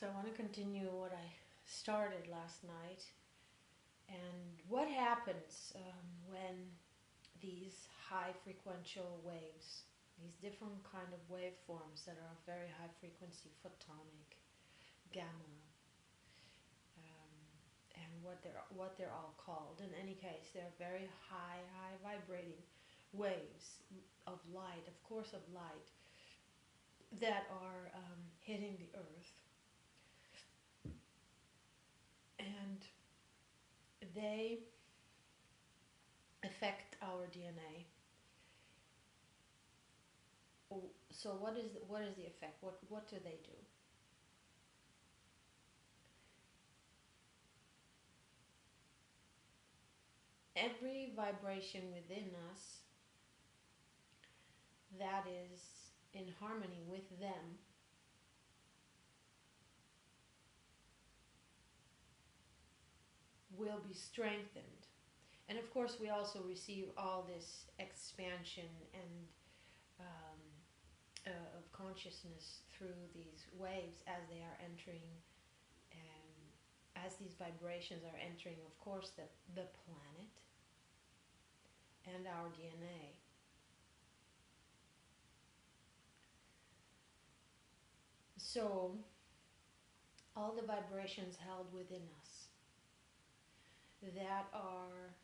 So I want to continue what I started last night, and what happens when these high frequential waves, these different kind of waveforms that are very high frequency, photonic, gamma, and what they're all called. In any case, they're very high vibrating waves of light, of course, of light, that are hitting the earth. And they affect our DNA. So what is the effect? What do they do? Every vibration within us that is in harmony with them will be strengthened. And of course we also receive all this expansion and of consciousness through these waves as they are entering, as these vibrations are entering, of course, the planet and our DNA. So all the vibrations held within us that are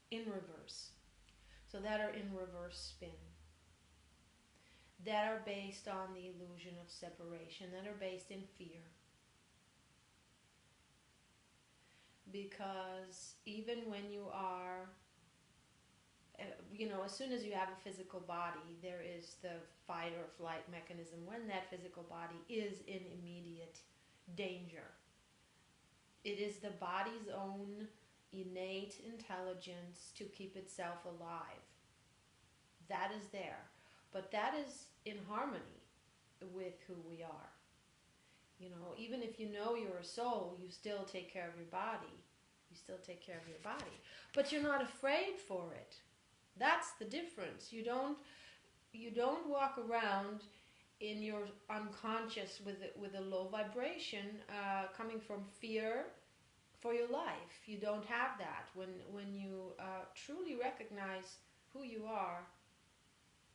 in reverse, so that are in reverse spin, that are based on the illusion of separation, that are based in fear. Because even when you are, as soon as you have a physical body, there is the fight or flight mechanism when that physical body is in immediate danger. It is the body's own innate intelligence to keep itself alive. That is there. But that is in harmony with who we are. Even if you know you're a soul, you still take care of your body. You still take care of your body. But you're not afraid for it. That's the difference. You don't walk around in your unconscious with a low vibration coming from fear for your life. You don't have that. When you truly recognize who you are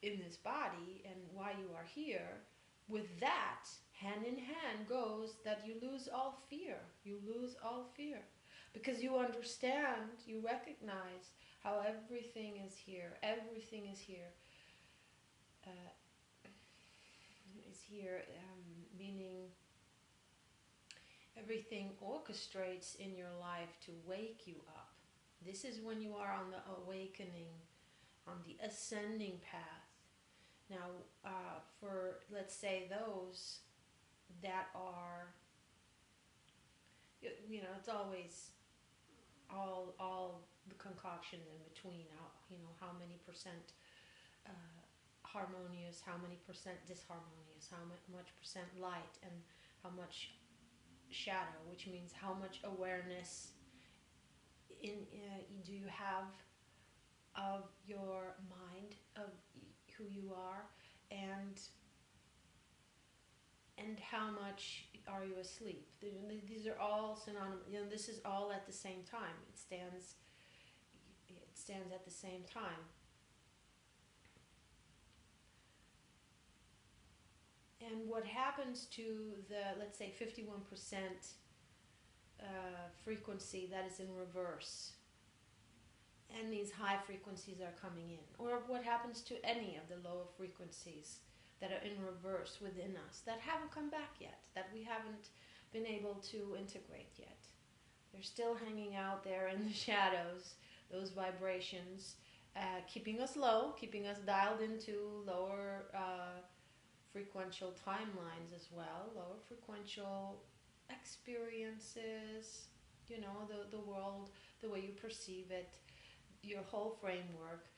in this body and why you are here, with that, hand in hand goes that you lose all fear. You lose all fear. Because you understand, you recognize how everything is here. Everything is here. Meaning everything orchestrates in your life to wake you up. This is when you are on the awakening, on the ascending path. Now, for, let's say, those that are, it's always all the concoctions in between, how many percent harmonious, how many percent disharmonious, how much percent light, and how much shadow, which means how much awareness do you have of your mind, of who you are, and how much are you asleep. These are all synonymous. This is all at the same time. It stands at the same time. And what happens to the, let's say, 51% frequency that is in reverse, and these high frequencies are coming in, or what happens to any of the lower frequencies that are in reverse within us that haven't come back yet, that we haven't been able to integrate yet. They're still hanging out there in the shadows, those vibrations, keeping us low, keeping us dialed into lower frequential timelines as well, lower frequential experiences, the world, the way you perceive it, your whole framework.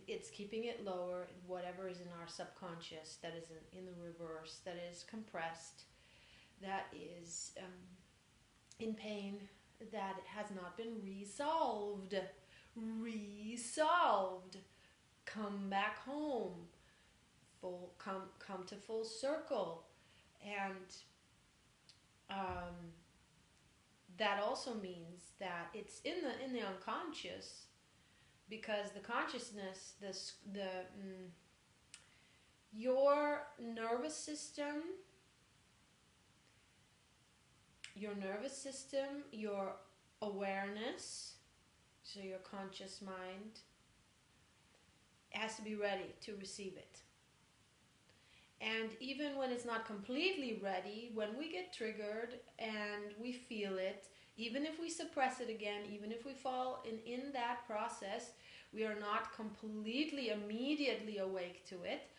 It's keeping it lower, whatever is in our subconscious that is in the reverse, that is compressed, that is in pain, that has not been resolved. Come back home. Come to full circle. And that also means that it's in the unconscious, because the consciousness, your nervous system, your awareness, so your conscious mind, has to be ready to receive it. And even when it's not completely ready, when we get triggered and we feel it, even if we suppress it again, even if we fall in that process, we are not completely immediately awake to it.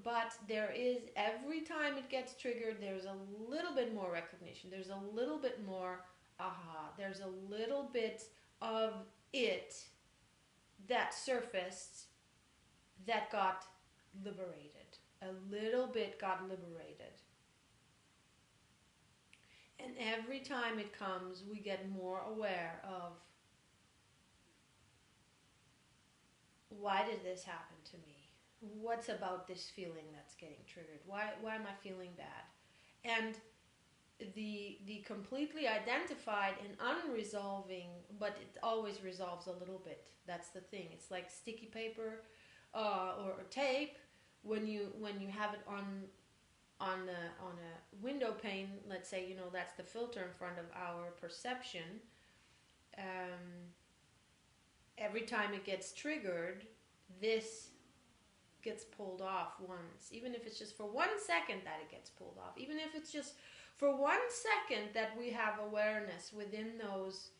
But there is, every time it gets triggered, there's a little bit more recognition. There's a little bit more aha. There's a little bit of it that surfaced that got liberated. A little bit got liberated. And every time it comes, we get more aware of, why did this happen to me? What's about this feeling that's getting triggered? Why am I feeling bad? And the completely identified and unresolving, but it always resolves a little bit. That's the thing. It's like sticky paper or tape. When you have it on a window pane, let's say, that's the filter in front of our perception. Every time it gets triggered, this gets pulled off once, even if it's just for 1 second that it gets pulled off, even if it's just for 1 second that we have awareness within those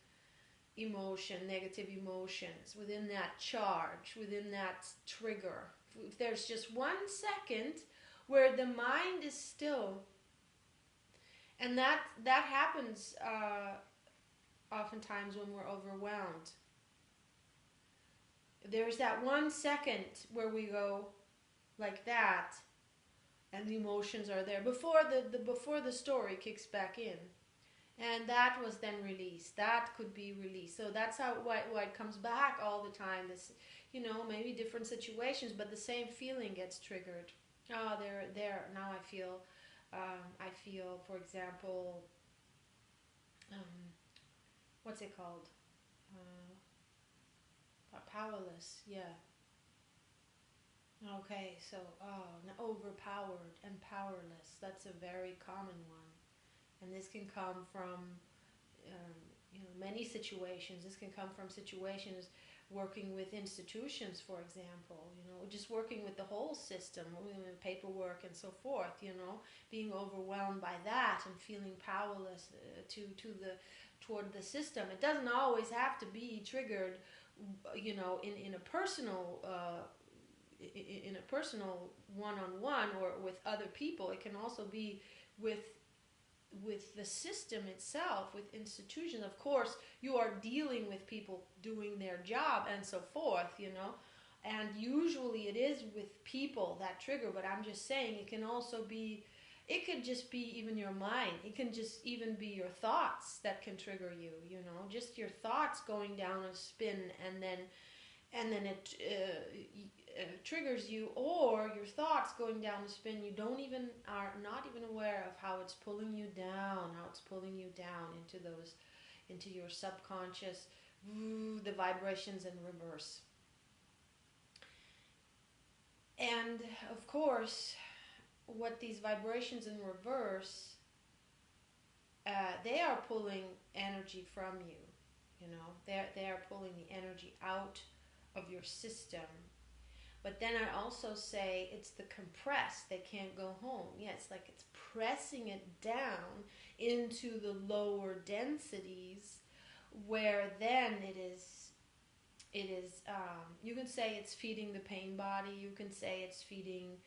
negative emotions, within that charge, within that trigger. If there's just 1 second where the mind is still, and that happens oftentimes when we're overwhelmed. There's that 1 second where we go like that, and the emotions are there before the story kicks back in, and that was then released. That could be released. So that's why it comes back all the time. This, maybe different situations, but the same feeling gets triggered. Oh, there. Now I feel, for example, what's it called? Powerless, yeah. Okay, so overpowered and powerless. That's a very common one, and this can come from many situations. This can come from situations working with institutions, for example. Just working with the whole system, paperwork and so forth. Being overwhelmed by that and feeling powerless toward the system. It doesn't always have to be triggered in a personal one-on-one or with other people. It can also be with the system itself, with institutions. Of course, you are dealing with people doing their job and so forth, and usually it is with people that trigger, but I'm just saying it can also be, it could just be even your mind. It can just even be your thoughts that can trigger you, just your thoughts going down a spin, and then it triggers you, or your thoughts going down a spin. You are not even aware of how it's pulling you down, into your subconscious, the vibrations in reverse. And of course, what these vibrations in reverse, they are pulling energy from you. They are pulling the energy out of your system. But then I also say it's the compressed. They can't go home. Yeah, it's like it's pressing it down into the lower densities, where then it is. You can say it's feeding the pain body. You can say it's feeding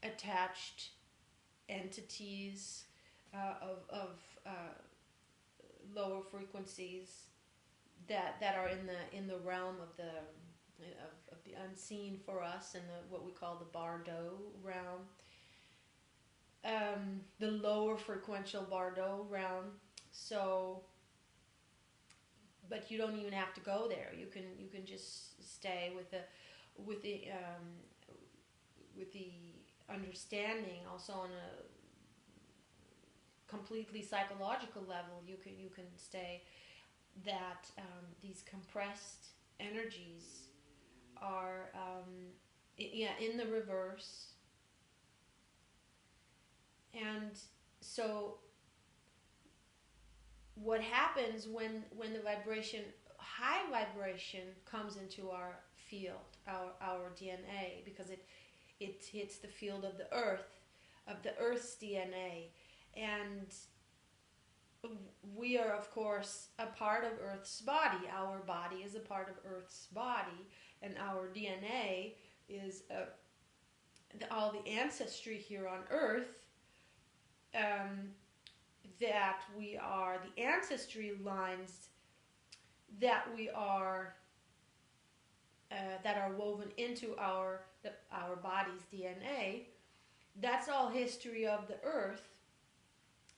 attached entities of lower frequencies that are in the realm of the unseen for us, and what we call the Bardo realm, the lower frequential Bardo realm. So, but you don't even have to go there. You can just stay with the understanding, also on a completely psychological level, you can say that these compressed energies are in the reverse. And so what happens when the vibration, high vibration, comes into our field, our DNA, because it hits the field of the Earth's DNA, and we are, of course, a part of Earth's body. Our body is a part of Earth's body, and our DNA is all the ancestry here on Earth. That we are the ancestry lines that we are that are woven into our body's DNA. That's all history of the Earth.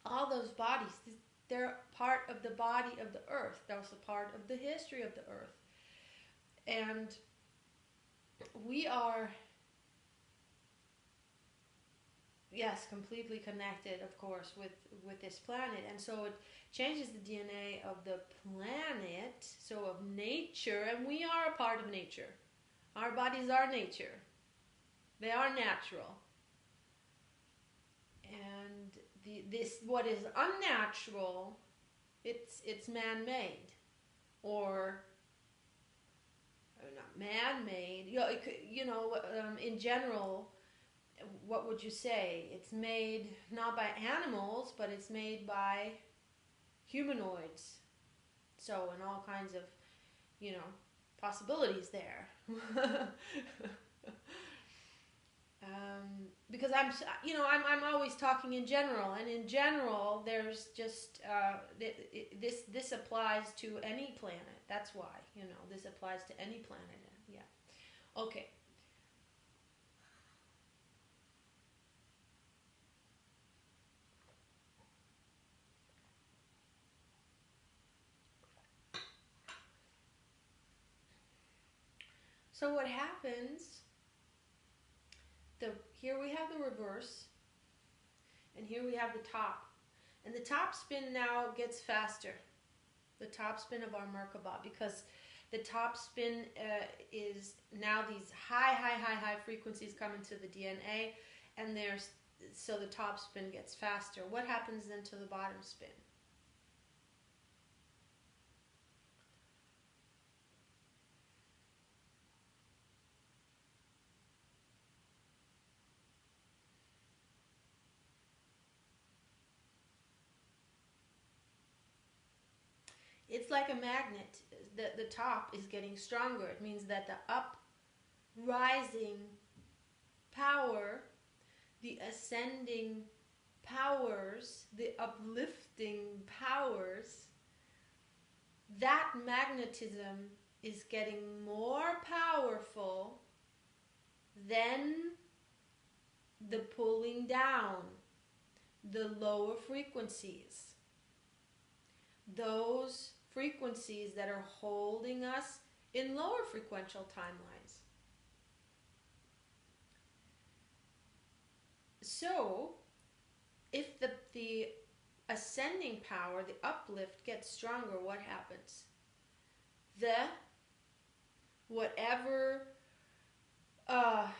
All those bodies, they're part of the body of the Earth. They're also part of the history of the Earth. And we are, yes, completely connected, of course, with this planet. And so it changes the DNA of the planet, so of nature, and we are a part of nature. Our bodies are nature. They are natural. And this, what is unnatural, it's man-made, or not man-made. In general, what would you say? It's made not by animals, but it's made by humanoids. So, and all kinds of, possibilities there. Because I'm always talking in general, and in general, there's just this applies to any planet. That's why this applies to any planet. Yeah. Okay. So what happens? Here we have the reverse, and here we have the top. And the top spin now gets faster. The top spin of our Merkaba, because the top spin is now these high frequencies come into the DNA, and so the top spin gets faster. What happens then to the bottom spin? It's like a magnet. The top is getting stronger. It means that the uprising power, the ascending powers, the uplifting powers, that magnetism is getting more powerful than the pulling down, the lower frequencies. Those frequencies that are holding us in lower frequential timelines. So, if the ascending power, the uplift, gets stronger, what happens? Whatever on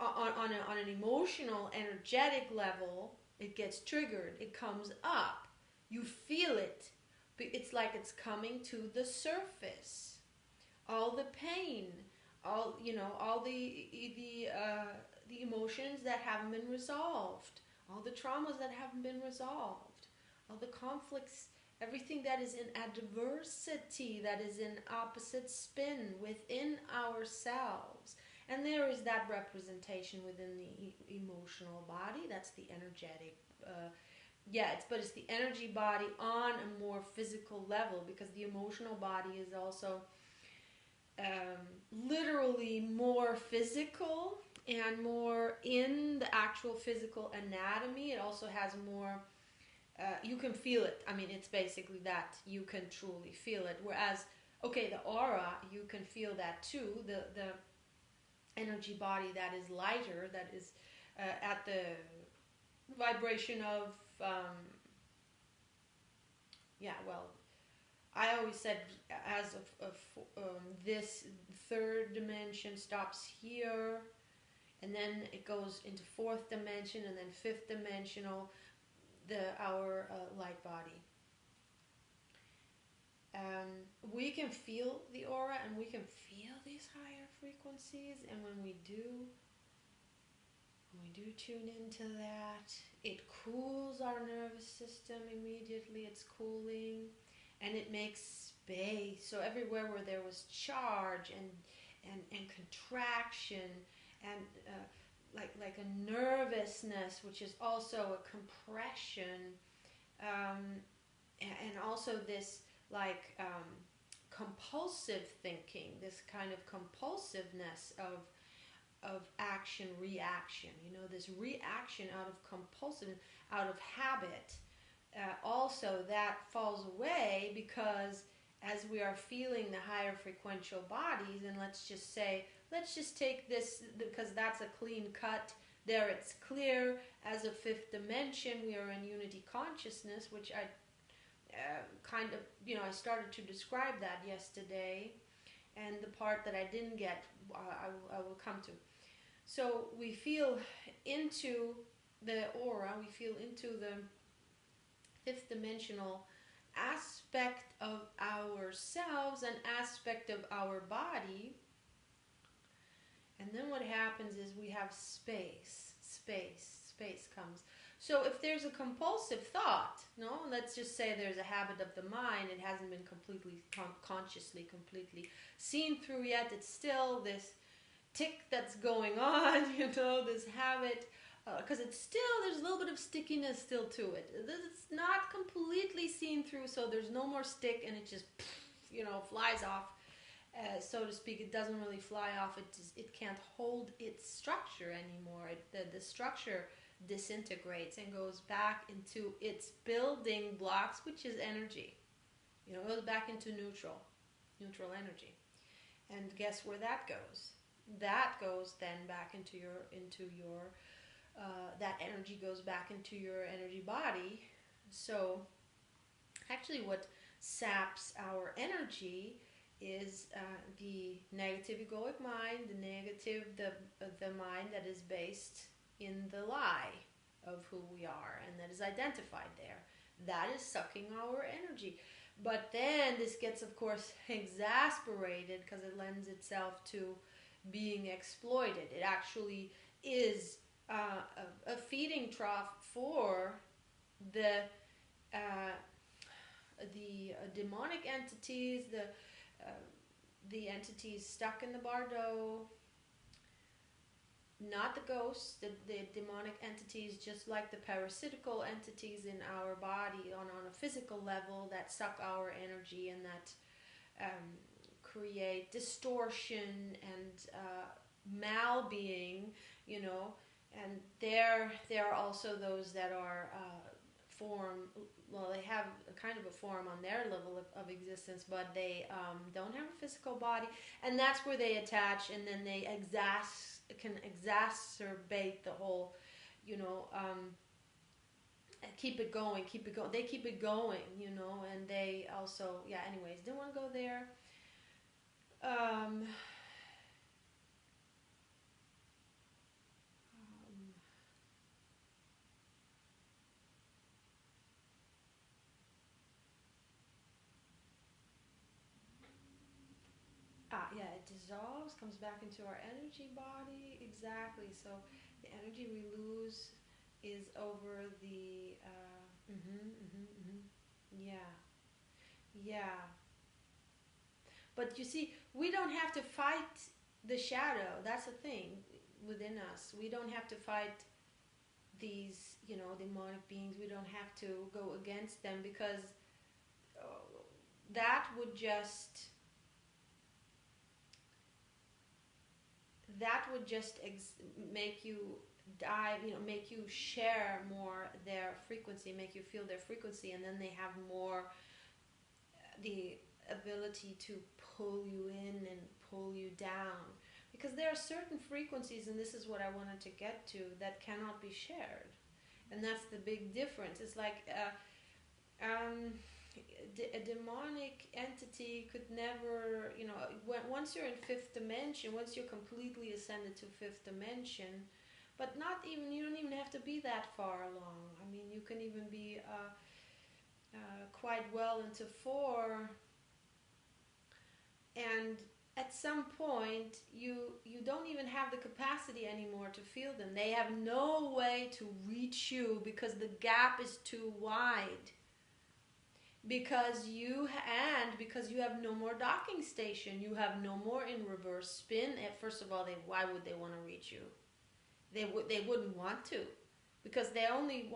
an emotional, energetic level, it gets triggered, it comes up. You feel it. It's like it's coming to the surface. All the pain, all the emotions that haven't been resolved, all the traumas that haven't been resolved, all the conflicts, everything that is in adversity, that is in opposite spin within ourselves. And there is that representation within the emotional body. That's the energetic it's the energy body on a more physical level, because the emotional body is also literally more physical and more in the actual physical anatomy. It also has more, you can feel it. I mean, it's basically that. You can truly feel it. Whereas, the aura, you can feel that too. energy body that is lighter, that is at the vibration of, I always said as this third dimension stops here, and then it goes into fourth dimension, and then fifth dimensional, our light body. We can feel the aura, and we can feel these higher frequencies, and when we do tune into that, it cools our nervous system immediately. It's cooling, and it makes space. So everywhere where there was charge and contraction and like a nervousness, which is also a compression, and also this compulsive thinking, this kind of compulsiveness of action reaction, this reaction out of compulsion, out of habit, also that falls away, because as we are feeling the higher frequential bodies, and let's just take this, because that's a clean cut there, it's clear as a fifth dimension. We are in unity consciousness, which I I started to describe that yesterday, and the part that I didn't get, I will come to. So we feel into the aura, we feel into the fifth dimensional aspect of ourselves, an aspect of our body, and then what happens is we have space comes. So if there's a compulsive thought, let's just say there's a habit of the mind, it hasn't been completely consciously completely seen through yet, it's still this tick that's going on, this habit, because there's a little bit of stickiness still to it. It's not completely seen through, so there's no more stick, and it just, flies off, so to speak. It doesn't really fly off. It can't hold its structure anymore. The structure disintegrates and goes back into its building blocks, which is energy. It goes back into neutral energy. And guess where that goes? That goes then back into your that energy goes back into your energy body. So actually what saps our energy is the negative egoic mind, the mind that is based in the lie of who we are, and that is identified there. That is sucking our energy. But then this gets, of course, exasperated because it lends itself to being exploited. It actually is a feeding trough for the demonic entities, the entities stuck in the bardo, not the ghosts, the demonic entities, just like the parasitical entities in our body on a physical level that suck our energy and that create distortion and mal-being, and there are also those that are they have a kind of a form on their level of existence, but they don't have a physical body, and that's where they attach, and then they can exacerbate the whole, keep it going. They keep it going, and they also, anyways, didn't want to go there. It dissolves, comes back into our energy body. Exactly. So the energy we lose is over the But you see, we don't have to fight the shadow. That's the thing within us. We don't have to fight these, demonic beings. We don't have to go against them, because that would just make you dive, make you share more their frequency, make you feel their frequency, and then they have more the ability to pull you in and pull you down, because there are certain frequencies, and this is what I wanted to get to, that cannot be shared. And that's the big difference. It's like a demonic entity could never, once you're in fifth dimension, once you're completely ascended to fifth dimension, but not even, you don't even have to be that far along. I mean, you can even be quite well into 4, and at some point you don't even have the capacity anymore to feel them. They have no way to reach you because the gap is too wide. Because you have no more docking station, you have no more in reverse spin. First of all, why would they want to reach you? They wouldn't want to, because they only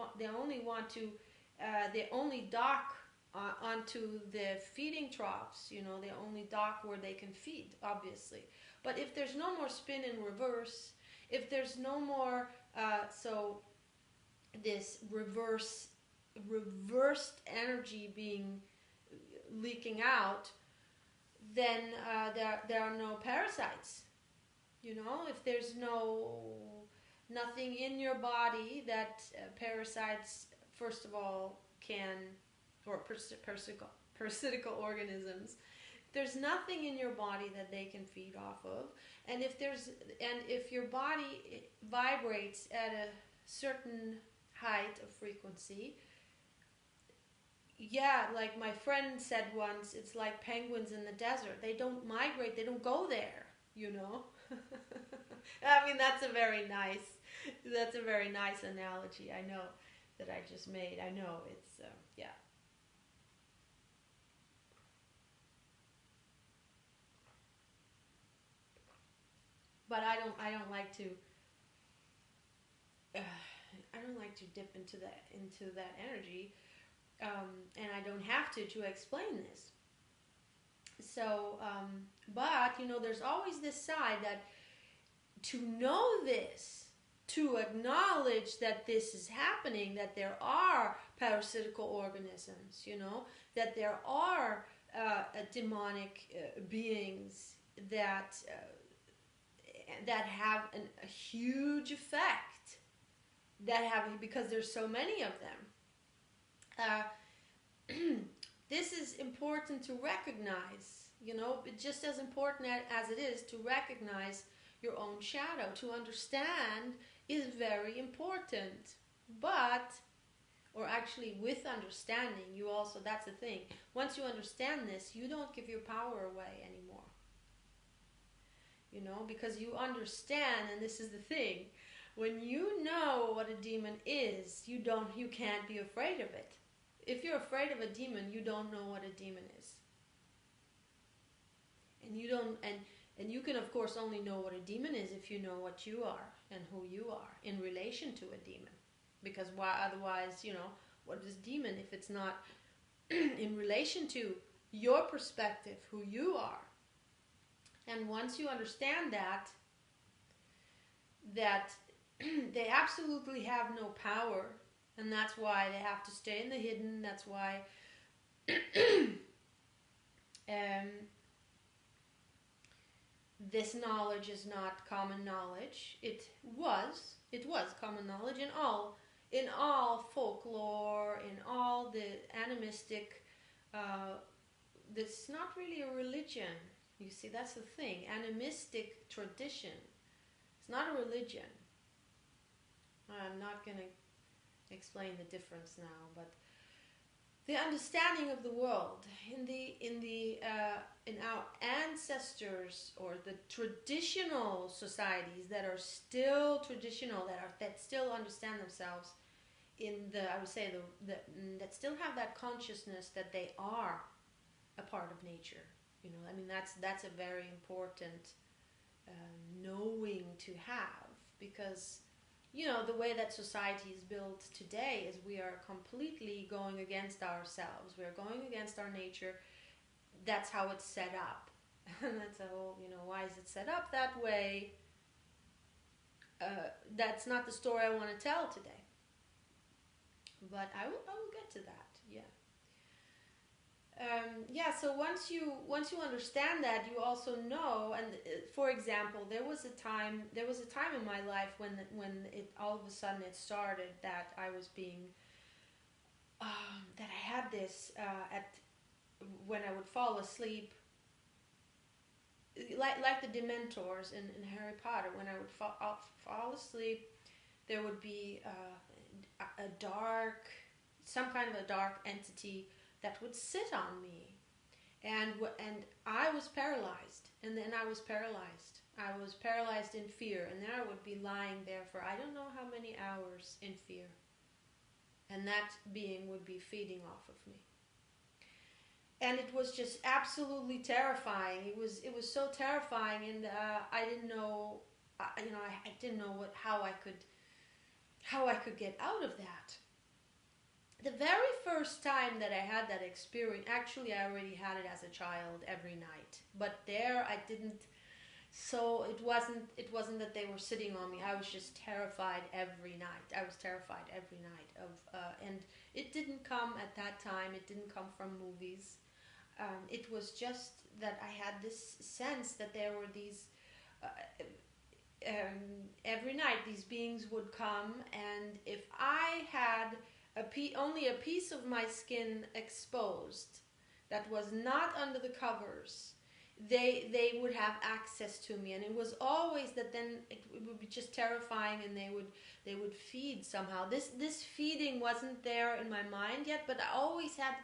dock onto the feeding troughs. They only dock where they can feed, obviously. But if there's no more spin in reverse, if there's no more this reversed energy being leaking out, then there are no parasites. If there's nothing in your body that parasites, first of all, can, or parasitical organisms, there's nothing in your body that they can feed off of. And if your body vibrates at a certain height of frequency, like my friend said once, it's like penguins in the desert. They don't migrate, they don't go there, I mean, that's a very nice analogy, I know, that I just made. I know, it's, yeah. But I don't like to dip into that energy, and I don't have to explain this. So, but there's always this side that to know this, to acknowledge that this is happening, that there are parasitical organisms, that there are demonic beings that have a huge effect, because there's so many of them. This is important to recognize, just as important as it is to recognize your own shadow. To understand is very important, or actually with understanding, that's the thing. Once you understand this, you don't give your power away anymore. Because you understand, and this is the thing, when you know what a demon is, you can't be afraid of it. If you're afraid of a demon, you don't know what a demon is. And you can, of course, only know what a demon is if you know what you are and who you are in relation to a demon. Because otherwise, what is demon if it's not in relation to your perspective, who you are? And once you understand that they absolutely have no power, and that's why they have to stay in the hidden. That's why this knowledge is not common knowledge. It was common knowledge in all folklore, in all the animistic. This is not really a religion. You see, that's the thing. Animistic tradition. It's not a religion. I'm not going to explain the difference now, but the understanding of the world in our ancestors, or the traditional societies that are still traditional, that still understand themselves that still have that consciousness that they are a part of nature. I mean, that's a very important knowing to have, because the way that society is built today is we are completely going against ourselves. We're going against our nature. That's how it's set up. And that's a whole, why is it set up that way? That's not the story I want to tell today. But I will get to that, yeah. Yeah, so once you understand that, you also know. And for example, there was a time in my life when it all of a sudden it started that I was being that I had this at when I would fall asleep, like the Dementors in Harry Potter. When I would fall asleep, there would be a dark, some kind of a dark entity that would sit on me, and I was paralyzed, and then I was paralyzed. I was paralyzed in fear, and then I would be lying there for I don't know how many hours in fear, and that being would be feeding off of me. And it was just absolutely terrifying. It was so terrifying, and I didn't know, I didn't know how I could get out of that. The very first time that I had that experience, actually I already had it as a child every night, but there I didn't. So it wasn't that they were sitting on me. I was just terrified every night. I was terrified every night and it didn't come at that time. It didn't come from movies. It was just that I had this sense that there were these. Every night these beings would come, and if I had only a piece of my skin exposed that was not under the covers, they would have access to me. And it was always that then it would be just terrifying, and they would feed somehow. This feeding wasn't there in my mind yet, but I always had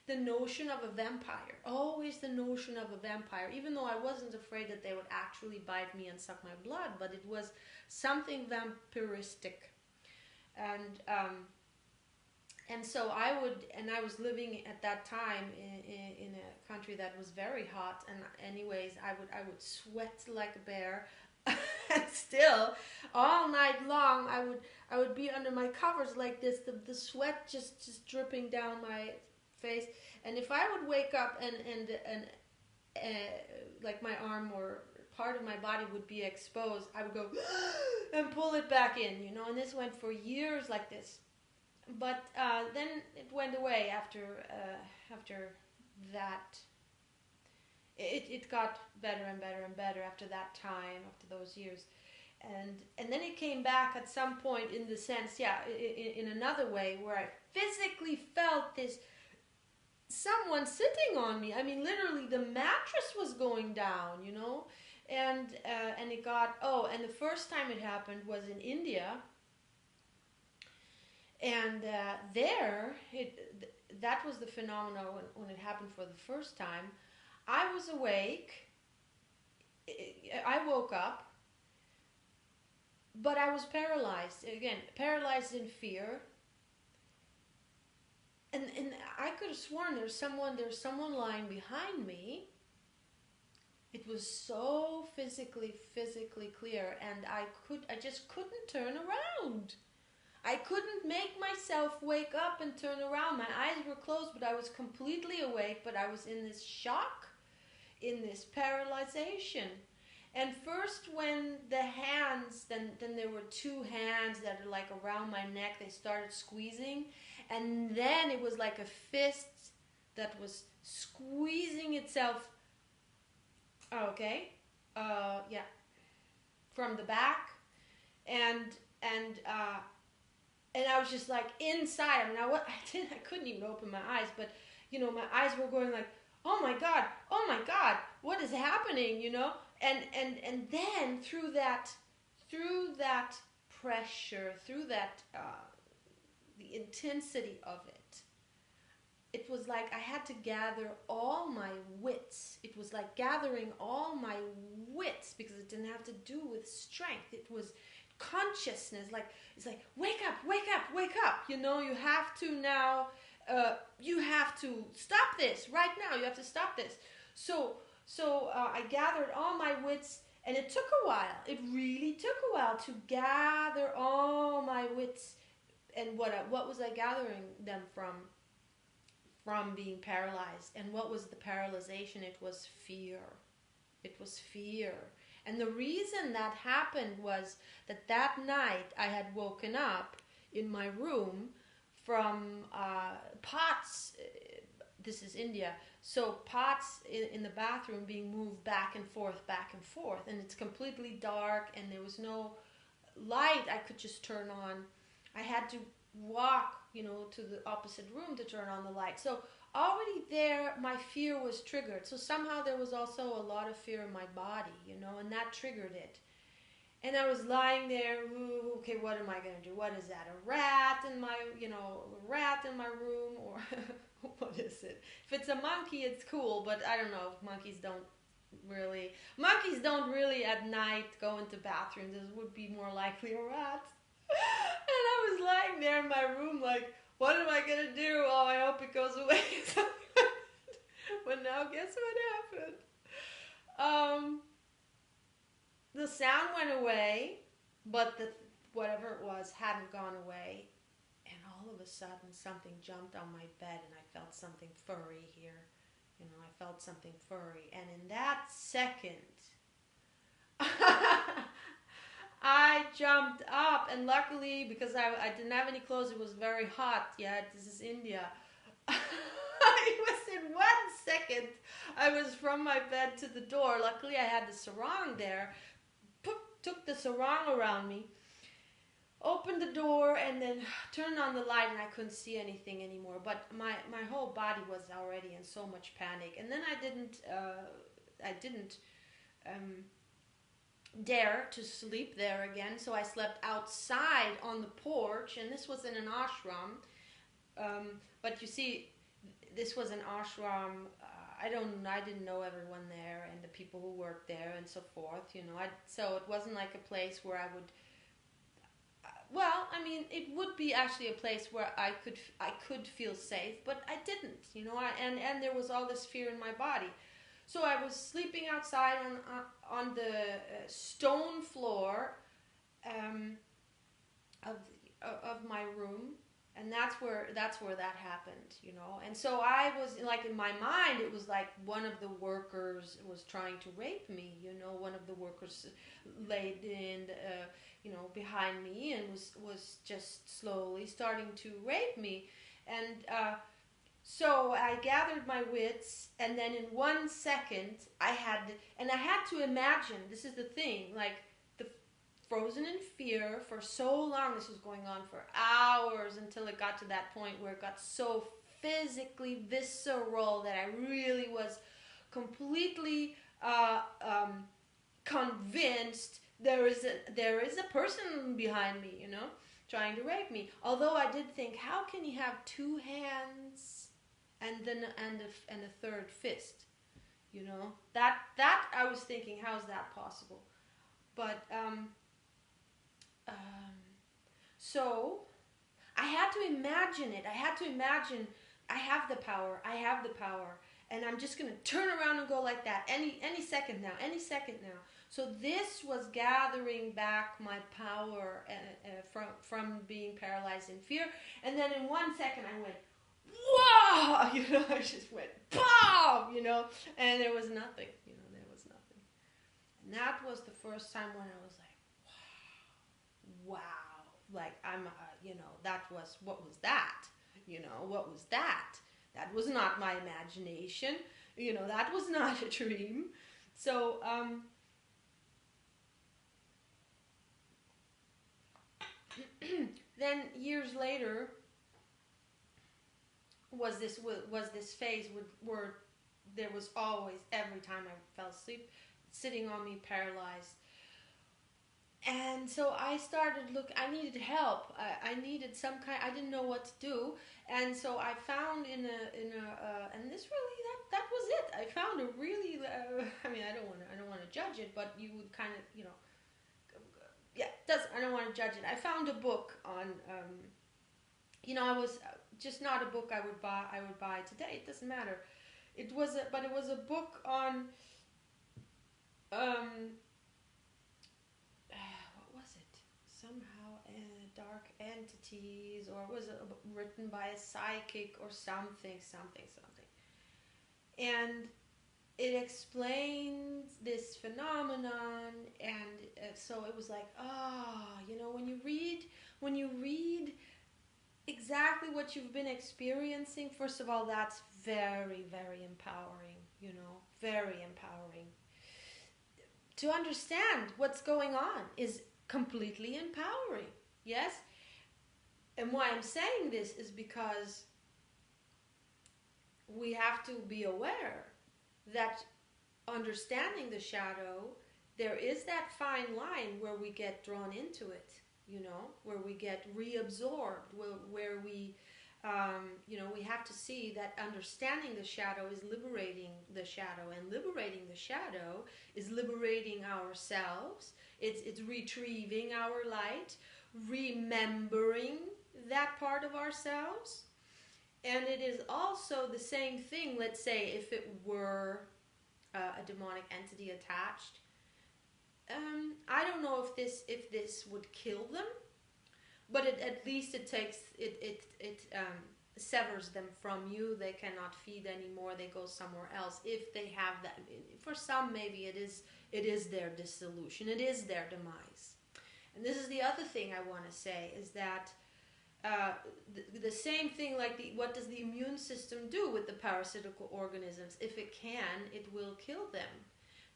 the notion of a vampire, always the notion of a vampire, even though I wasn't afraid that they would actually bite me and suck my blood, but it was something vampiristic. And so I was living at that time in a country that was very hot, and anyways, I would sweat like a bear, and still, all night long, I would be under my covers like this, the sweat just dripping down my face. And if I would wake up and like my arm or part of my body would be exposed, I would go and pull it back in, and this went for years like this. But then it went away after that. It got better and better and better after that time, after those years. And then it came back at some point in the sense, in another way, where I physically felt this someone sitting on me. I mean, literally the mattress was going down, and it got, and the first time it happened was in India. And that was the phenomenon when it happened for the first time. I was awake, I woke up, but I was paralyzed, again, paralyzed in fear. And I could have sworn there's someone lying behind me. It was so physically clear, and I just couldn't turn around. I couldn't make myself wake up and turn around. My eyes were closed, but I was completely awake, but I was in this shock, in this paralyzation. And first when the hands, then there were two hands that are like around my neck, they started squeezing. And then it was like a fist that was squeezing itself, from the back. And I was just like inside. I mean, I couldn't even open my eyes, but my eyes were going like, oh my God, what is happening? And then through that pressure, through that the intensity of it, it was like I had to gather all my wits. It was like gathering all my wits, because it didn't have to do with strength. It was consciousness. Like, it's like, wake up. You have to now, you have to stop this right now. You have to stop this. So I gathered all my wits, and it took a while. It really took a while to gather all my wits. And what was I gathering them from? From being paralyzed. And what was the paralyzation? It was fear. It was fear. And the reason that happened was that night I had woken up in my room from pots this is India, so pots in the bathroom being moved back and forth, and it's completely dark, and there was no light I could just turn on. I had to walk, to the opposite room to turn on the light. So already there, my fear was triggered. So somehow there was also a lot of fear in my body, and that triggered it. And I was lying there, okay, what am I going to do? What is that? A rat in my, room? Or what is it? If it's a monkey, it's cool, but I don't know. Monkeys don't really at night go into bathrooms. This would be more likely a rat. And I was lying there in my room like, what am I going to do? Oh, I hope it goes away. But now guess what happened? The sound went away, but whatever it was hadn't gone away. And all of a sudden, something jumped on my bed, and I felt something furry here. I felt something furry. And in that second, I jumped up. And luckily, because I didn't have any clothes, it was very hot. Yeah, this is India. It was in 1 second. I was from my bed to the door. Luckily, I had the sarong there. Took the sarong around me, opened the door, and then turned on the light, and I couldn't see anything anymore. But my whole body was already in so much panic. And then I didn't dare to sleep there again, so I slept outside on the porch, and this was in an ashram. But you see, this was an ashram. I didn't know everyone there and the people who worked there and so forth, so it wasn't like a place where I would, it would be actually a place where I could feel safe, but I didn't, and there was all this fear in my body. So I was sleeping outside on the stone floor of my room. And that's where that happened, And so I was like, in my mind, it was like one of the workers was trying to rape me, One of the workers laid in, behind me and was just slowly starting to rape me. And so I gathered my wits, and then in 1 second, I had to imagine. This is the thing, like, frozen in fear for so long. This was going on for hours until it got to that point where it got so physically visceral that I really was completely convinced there is a person behind me, trying to rape me. Although I did think, how can he have 2 hands and then a third fist? That I was thinking, how is that possible? But so I had to imagine it. I had to imagine I have the power, and I'm just going to turn around and go like that any second now. So this was gathering back my power from being paralyzed in fear. And then in 1 second I went, whoa, I just went, boom, and there was nothing, And that was the first time when I was like, wow, like what was that? What was that? That was not my imagination. That was not a dream. So, then years later was this phase where there was always, every time I fell asleep, sitting on me paralyzed. And so I started I needed help. I needed some kind, I didn't know what to do. And so I found and this really, that was it. I found a really, I don't want to judge it, but you would kind of, I don't want to judge it. I found a book on, I was just not a book I would buy today. It doesn't matter. It was a book on, somehow dark entities, or was it written by a psychic or something. And it explains this phenomenon, and so it was like, when you read exactly what you've been experiencing, first of all, that's very, very empowering, very empowering. To understand what's going on is completely empowering, yes? And why I'm saying this is because we have to be aware that understanding the shadow, there is that fine line where we get drawn into it, where we get reabsorbed, where we, we have to see that understanding the shadow is liberating the shadow, and liberating the shadow is liberating ourselves. It's retrieving our light, remembering that part of ourselves. And it is also the same thing, let's say, if it were a demonic entity attached. I don't know if this would kill them, but at least it takes it severs them from you. They cannot feed anymore. They go somewhere else if they have that. For some, maybe it is their dissolution. It is their demise. And this is the other thing I want to say is that the same thing, like what does the immune system do with the parasitical organisms? If it can, it will kill them,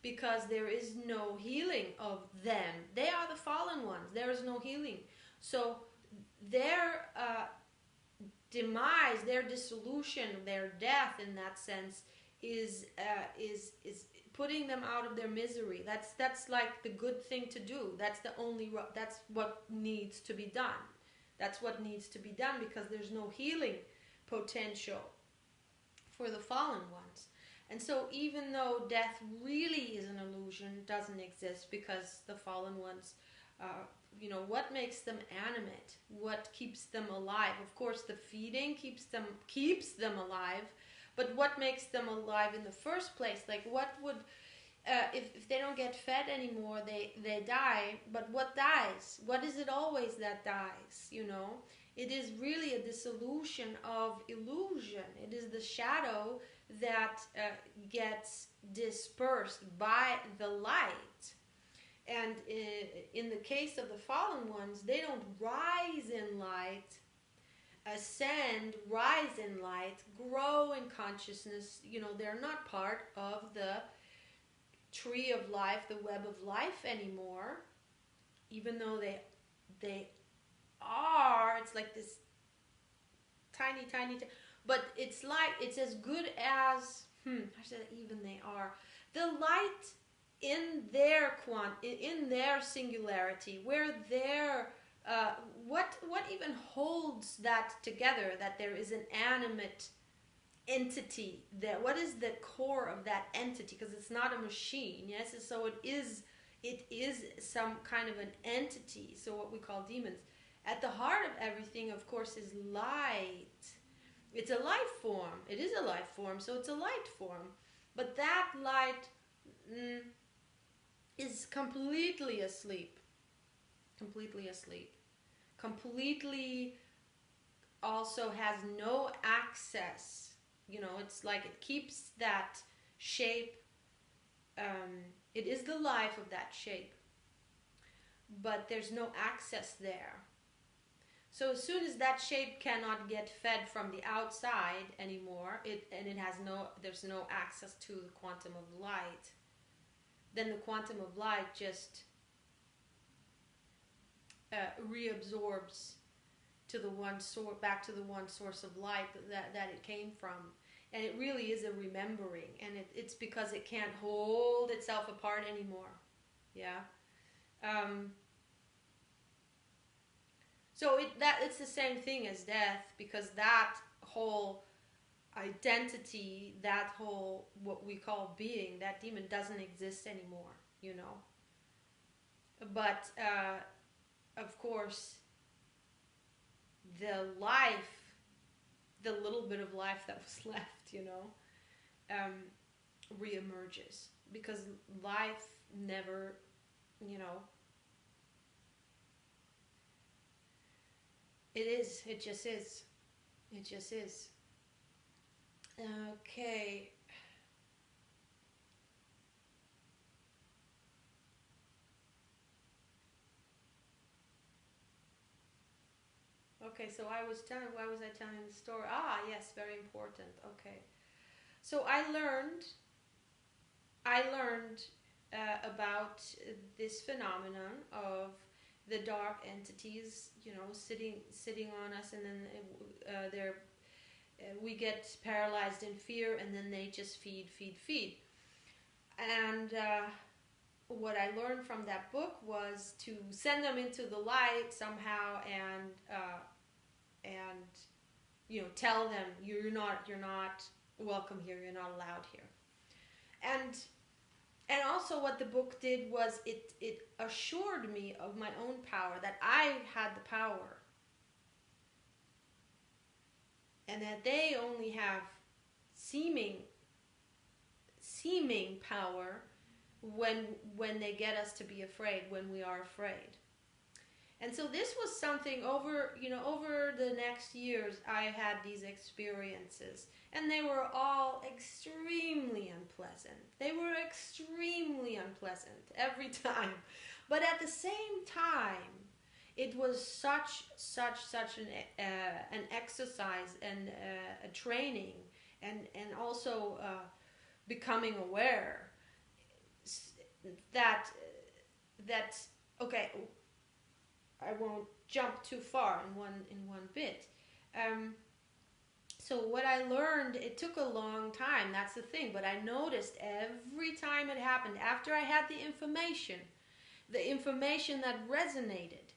because there is no healing of them. They are the fallen ones. There is no healing. So their demise, their dissolution, their death, in that sense, is putting them out of their misery. That's like the good thing to do. That's what needs to be done. That's what needs to be done, because there's no healing potential for the fallen ones. And so even though death really is an illusion, doesn't exist, because the fallen ones, what makes them animate? What keeps them alive? Of course, the feeding keeps them alive, but what makes them alive in the first place? Like, what would... if they don't get fed anymore, they die. But what dies? What is it always that dies? It is really a dissolution of illusion. It is the shadow that gets dispersed by the light. And in the case of the fallen ones, they don't rise in light, ascend, rise in light, grow in consciousness. They're not part of the tree of life, the web of life anymore, even though they are. It's like this tiny, but it's as good as I said, even they are the light in their singularity, where their what even holds that together, that there is an animate entity there. What is the core of that entity? Because it's not a machine, yes? So it is some kind of an entity. So what we call demons. At the heart of everything, of course, is light. It's a life form. It is a life form, so it's a light form. But that light is completely asleep. Completely also has no access. It's like it keeps that shape. It is the life of that shape, but there's no access there. So as soon as that shape cannot get fed from the outside anymore, there's no access to the quantum of light, then the quantum of light just reabsorbs back to the one source of light that it came from. And it really is a remembering, and it's because it can't hold itself apart anymore. Yeah. So it's the same thing as death, because that whole identity, that whole what we call being, that demon doesn't exist anymore, But of course, the little bit of life that was left, reemerges, because life never, it just is. Okay. Okay, so why was I telling the story? Yes, very important. Okay. So I learned about this phenomenon of the dark entities, sitting on us, and then we get paralyzed in fear, and then they just feed. And what I learned from that book was to send them into the light somehow, and tell them you're not welcome here, you're not allowed here. And also what the book did was it assured me of my own power, that I had the power, and that they only have seeming power when they get us to be afraid, when we are afraid. And so this was something over the next years. I had these experiences, and they were all extremely unpleasant. They were extremely unpleasant every time. But at the same time, it was such an exercise and a training, and also becoming aware that okay, I won't jump too far in one bit. So what I learned, it took a long time, that's the thing, but I noticed every time it happened, after I had the information that resonated.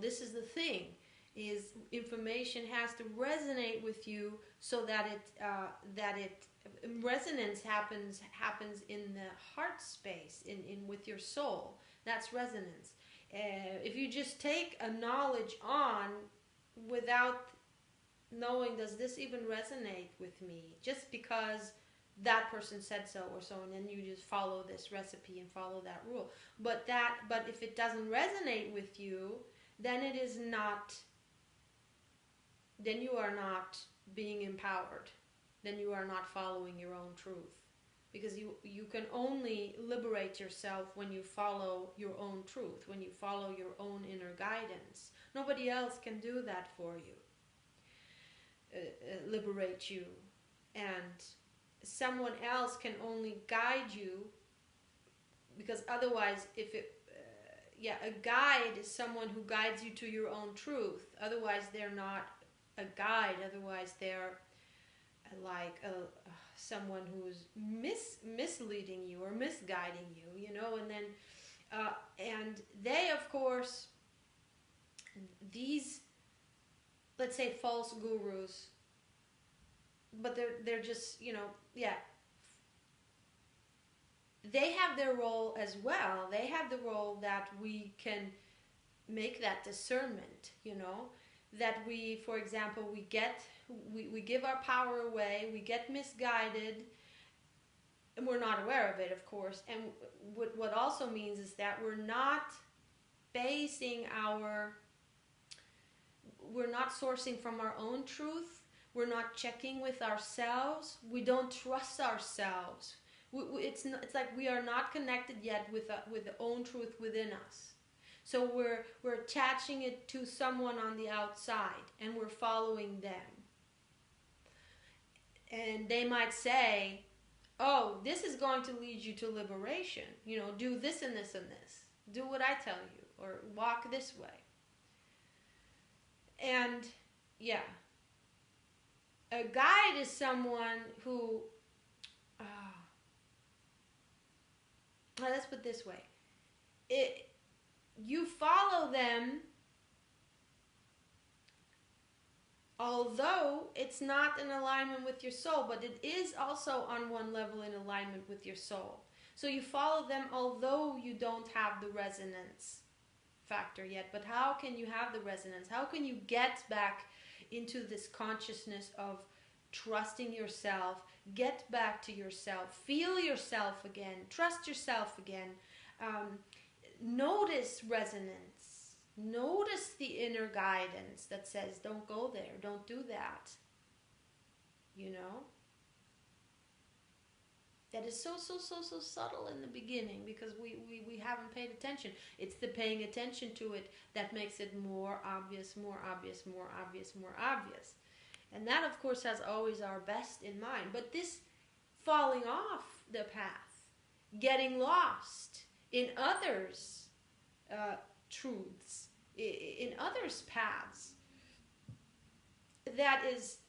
This is the thing, is information has to resonate with you, so that resonance happens in the heart space, in with your soul. That's resonance. If you just take a knowledge on without knowing, does this even resonate with me, just because that person said so or so, and then you just follow this recipe and follow that rule. But if it doesn't resonate with you, then it is not, then you are not being empowered. Then you are not following your own truth. Because you can only liberate yourself when you follow your own truth, when you follow your own inner guidance. Nobody else can do that for you. Liberate you. And someone else can only guide you, because otherwise, a guide is someone who guides you to your own truth. Otherwise, they're not a guide. Otherwise, they're like someone who's misleading you or misguiding you, and then and they, of course, these, let's say, false gurus, but they're just, they have their role as well. They have the role that we can make that discernment, that we, for example, we give our power away, we get misguided, and we're not aware of it, of course. And what also means is that we're not sourcing from our own truth. We're not checking with ourselves. We don't trust ourselves. It's like we are not connected yet with the own truth within us. So we're attaching it to someone on the outside, and we're following them. And they might say, oh, this is going to lead you to liberation. Do this and this and this. Do what I tell you, or walk this way. And a guide is someone who, let's put it this way. You follow them, although it's not in alignment with your soul, but it is also on one level in alignment with your soul. So you follow them although you don't have the resonance factor yet. But how can you have the resonance? How can you get back into this consciousness of trusting yourself, get back to yourself, feel yourself again, trust yourself again, notice resonance, notice the inner guidance that says, don't go there, don't do that, that is so subtle in the beginning because we haven't paid attention. It's the paying attention to it that makes it more obvious, more obvious, more obvious, more obvious. And that, of course, has always our best in mind. But this falling off the path, getting lost in others' truths, in others' paths, that is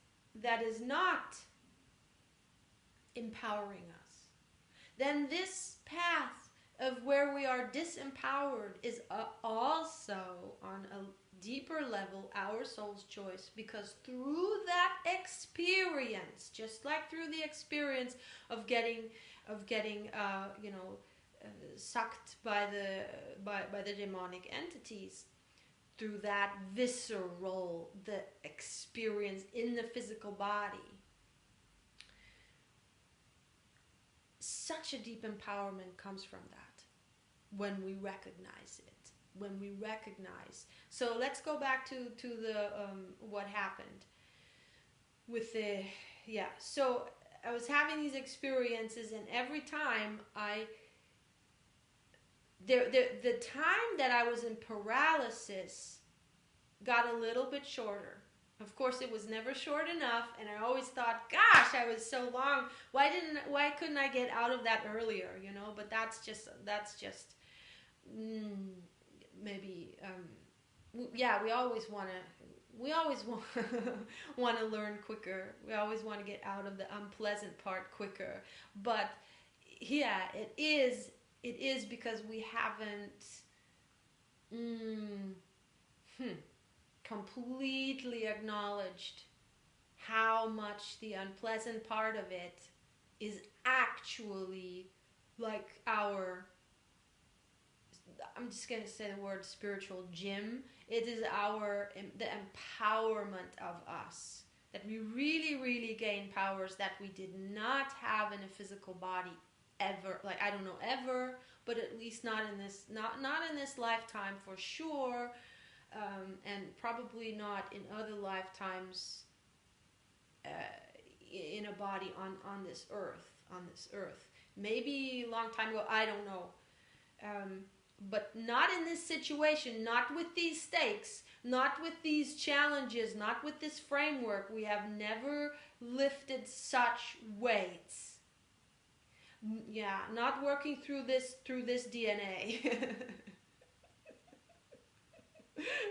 not empowering us. Then this path of where we are disempowered is also on a deeper level our soul's choice, because through that experience, just like through the experience of getting sucked by the demonic entities, through that visceral, the experience in the physical body, such a deep empowerment comes from that when we recognize it. When we recognize. So let's go back to the what happened with the so I was having these experiences, and every time the time that I was in paralysis got a little bit shorter. Of course, it was never short enough, and I always thought, gosh, I was so long. Why couldn't I get out of that earlier? But that's just maybe we always want to learn quicker. We always want to get out of the unpleasant part quicker. But it is because we haven't completely acknowledged how much the unpleasant part of it is actually like I'm just going to say the word spiritual gym. It is the empowerment of us, that we really, really gain powers that we did not have in a physical body ever. Like, I don't know ever, but at least not in this lifetime for sure, and probably not in other lifetimes in a body on this earth. Maybe a long time ago, I don't know. But not in this situation, not with these stakes, not with these challenges, not with this framework. We have never lifted such weights. Yeah, not working through this DNA.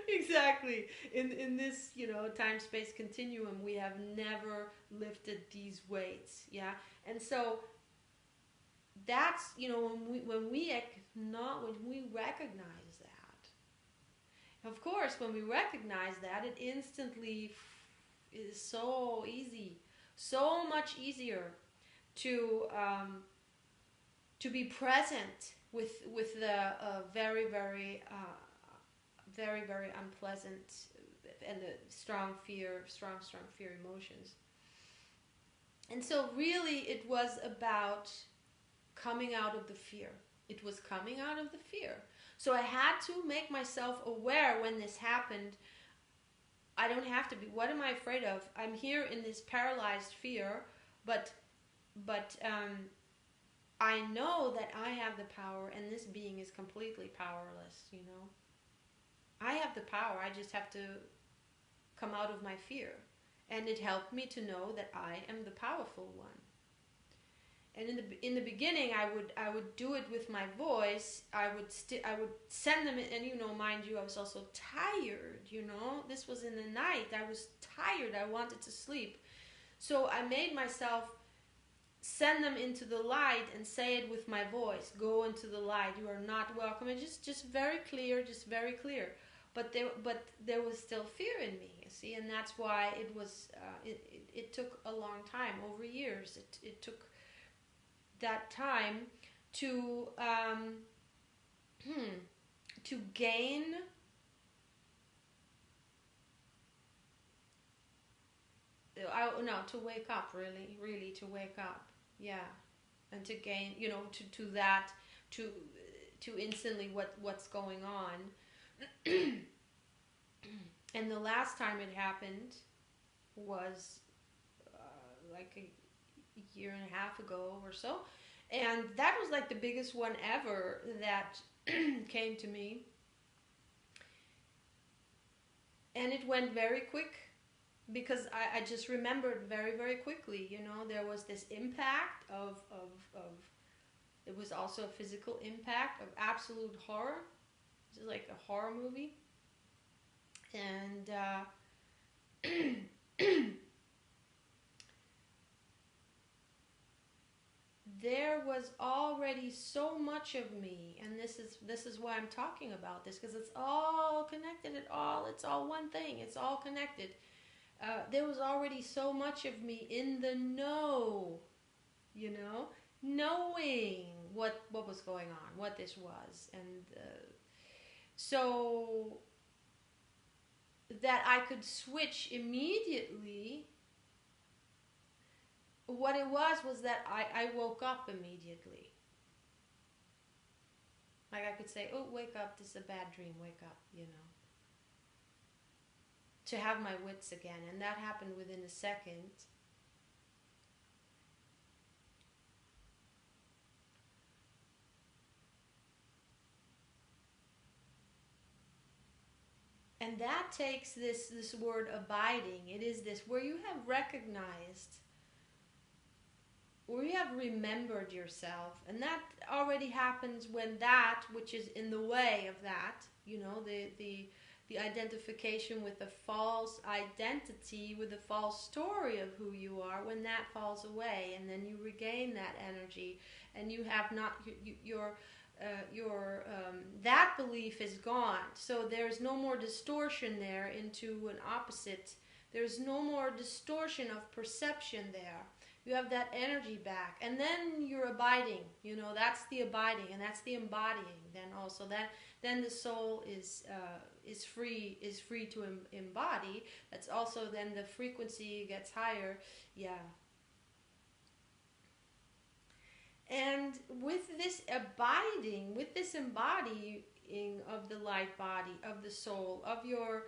Exactly. In this, time-space continuum, we have never lifted these weights. Yeah, and so that's when we recognize that. Of course, when we recognize that, it instantly is so easy, so much easier to be present with the very very very unpleasant and the strong fear emotions. And so really it was about coming out of the fear. It was coming out of the fear. So I had to make myself aware when this happened. I don't have to be. What am I afraid of? I'm here in this paralyzed fear, but I know that I have the power, and this being is completely powerless, I have the power. I just have to come out of my fear. And it helped me to know that I am the powerful one. And in the beginning, I would do it with my voice. I would send them, and mind you, I was also tired. This was in the night. I was tired. I wanted to sleep, so I made myself send them into the light and say it with my voice. Go into the light. You are not welcome. And just very clear, very clear. But there was still fear in me. You see, and that's why it was. It took a long time, over years. It took that time to gain to wake up, really to wake up, and to gain, to that, to instantly what's going on. And the last time it happened was like year and a half ago or so. And that was like the biggest one ever that came to me. And it went very quick because I just remembered very, very quickly, you know, there was this impact of it was also a physical impact of absolute horror. It's like a horror movie. And there was already so much of me, and this is why I'm talking about this, because it's all connected. It's all one thing. It's all connected. There was already so much of me in the know, you know, knowing what was going on, what this was, and so that I could switch immediately. What it was that I woke up immediately. Like I could say, oh, wake up, this is a bad dream, wake up, you know. To have my wits again, and that happened within a second. And that takes this word abiding. It is this, where you have recognized, where you have remembered yourself, and that already happens when that which is in the way of that, you know, the identification with the false identity, with the false story of who you are, when that falls away, and then you regain that energy, and you have not your that belief is gone. So there's no more distortion there into an opposite. There's no more distortion of perception there. You have that energy back, and then you're abiding. You know, that's the abiding, and that's the embodying. Then also then the soul is free to embody. That's also then the frequency gets higher. Yeah. And with this abiding, with this embodying of the light body, of the soul, of your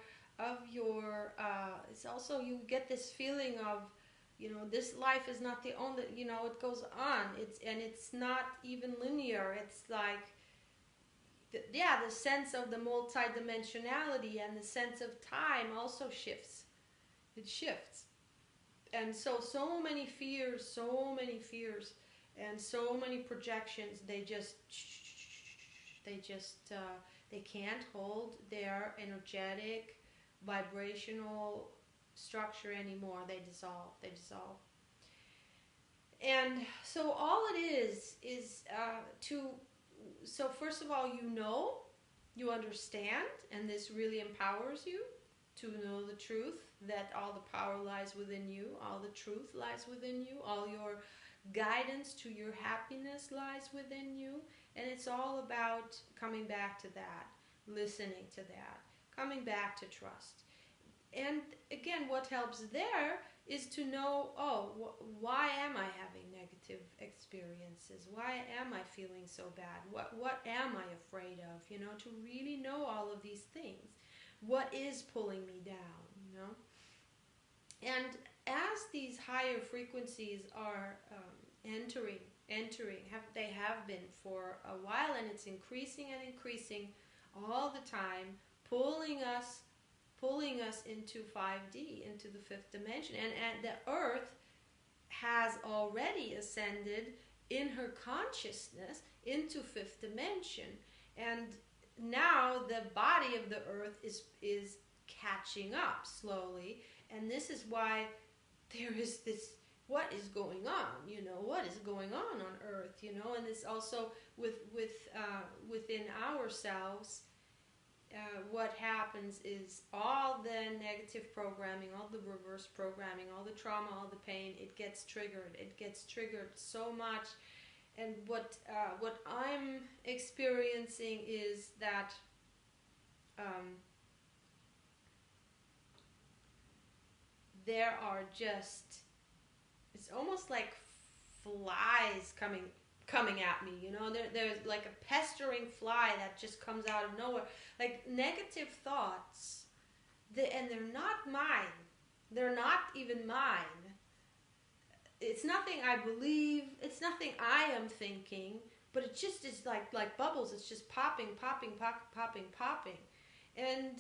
it's also, you get this feeling of, you know, this life is not the only, you know, it goes on. It's not even linear. It's like, the sense of the multidimensionality and the sense of time also shifts. It shifts. And so many fears, and so many projections, they can't hold their energetic, vibrational structure anymore. They dissolve. And so all it is so first of all, you understand, and this really empowers you to know the truth, that all the power lies within you, all the truth lies within you, all your guidance to your happiness lies within you. And it's all about coming back to that, listening to that, coming back to trust. And again, what helps there is to know, why am I having negative experiences? Why am I feeling so bad? What am I afraid of? You know, to really know all of these things. What is pulling me down, you know? And as these higher frequencies are entering, they have been for a while, and it's increasing and increasing all the time, pulling us into 5D, into the fifth dimension. And the earth has already ascended in her consciousness into fifth dimension. And now the body of the earth is catching up slowly. And this is why there is this, what is going on, you know, what is going on earth, you know. And it's also within ourselves. What happens is all the negative programming, all the reverse programming, all the trauma, all the pain, it gets triggered. It gets triggered so much. And what I'm experiencing is that there are just, it's almost like flies coming at me, you know. There's like a pestering fly that just comes out of nowhere, like negative thoughts, and they're not mine, they're not even mine. it's nothing I believe, it's nothing I am thinking, but it just is like bubbles. It's just popping, popping, popping, popping. And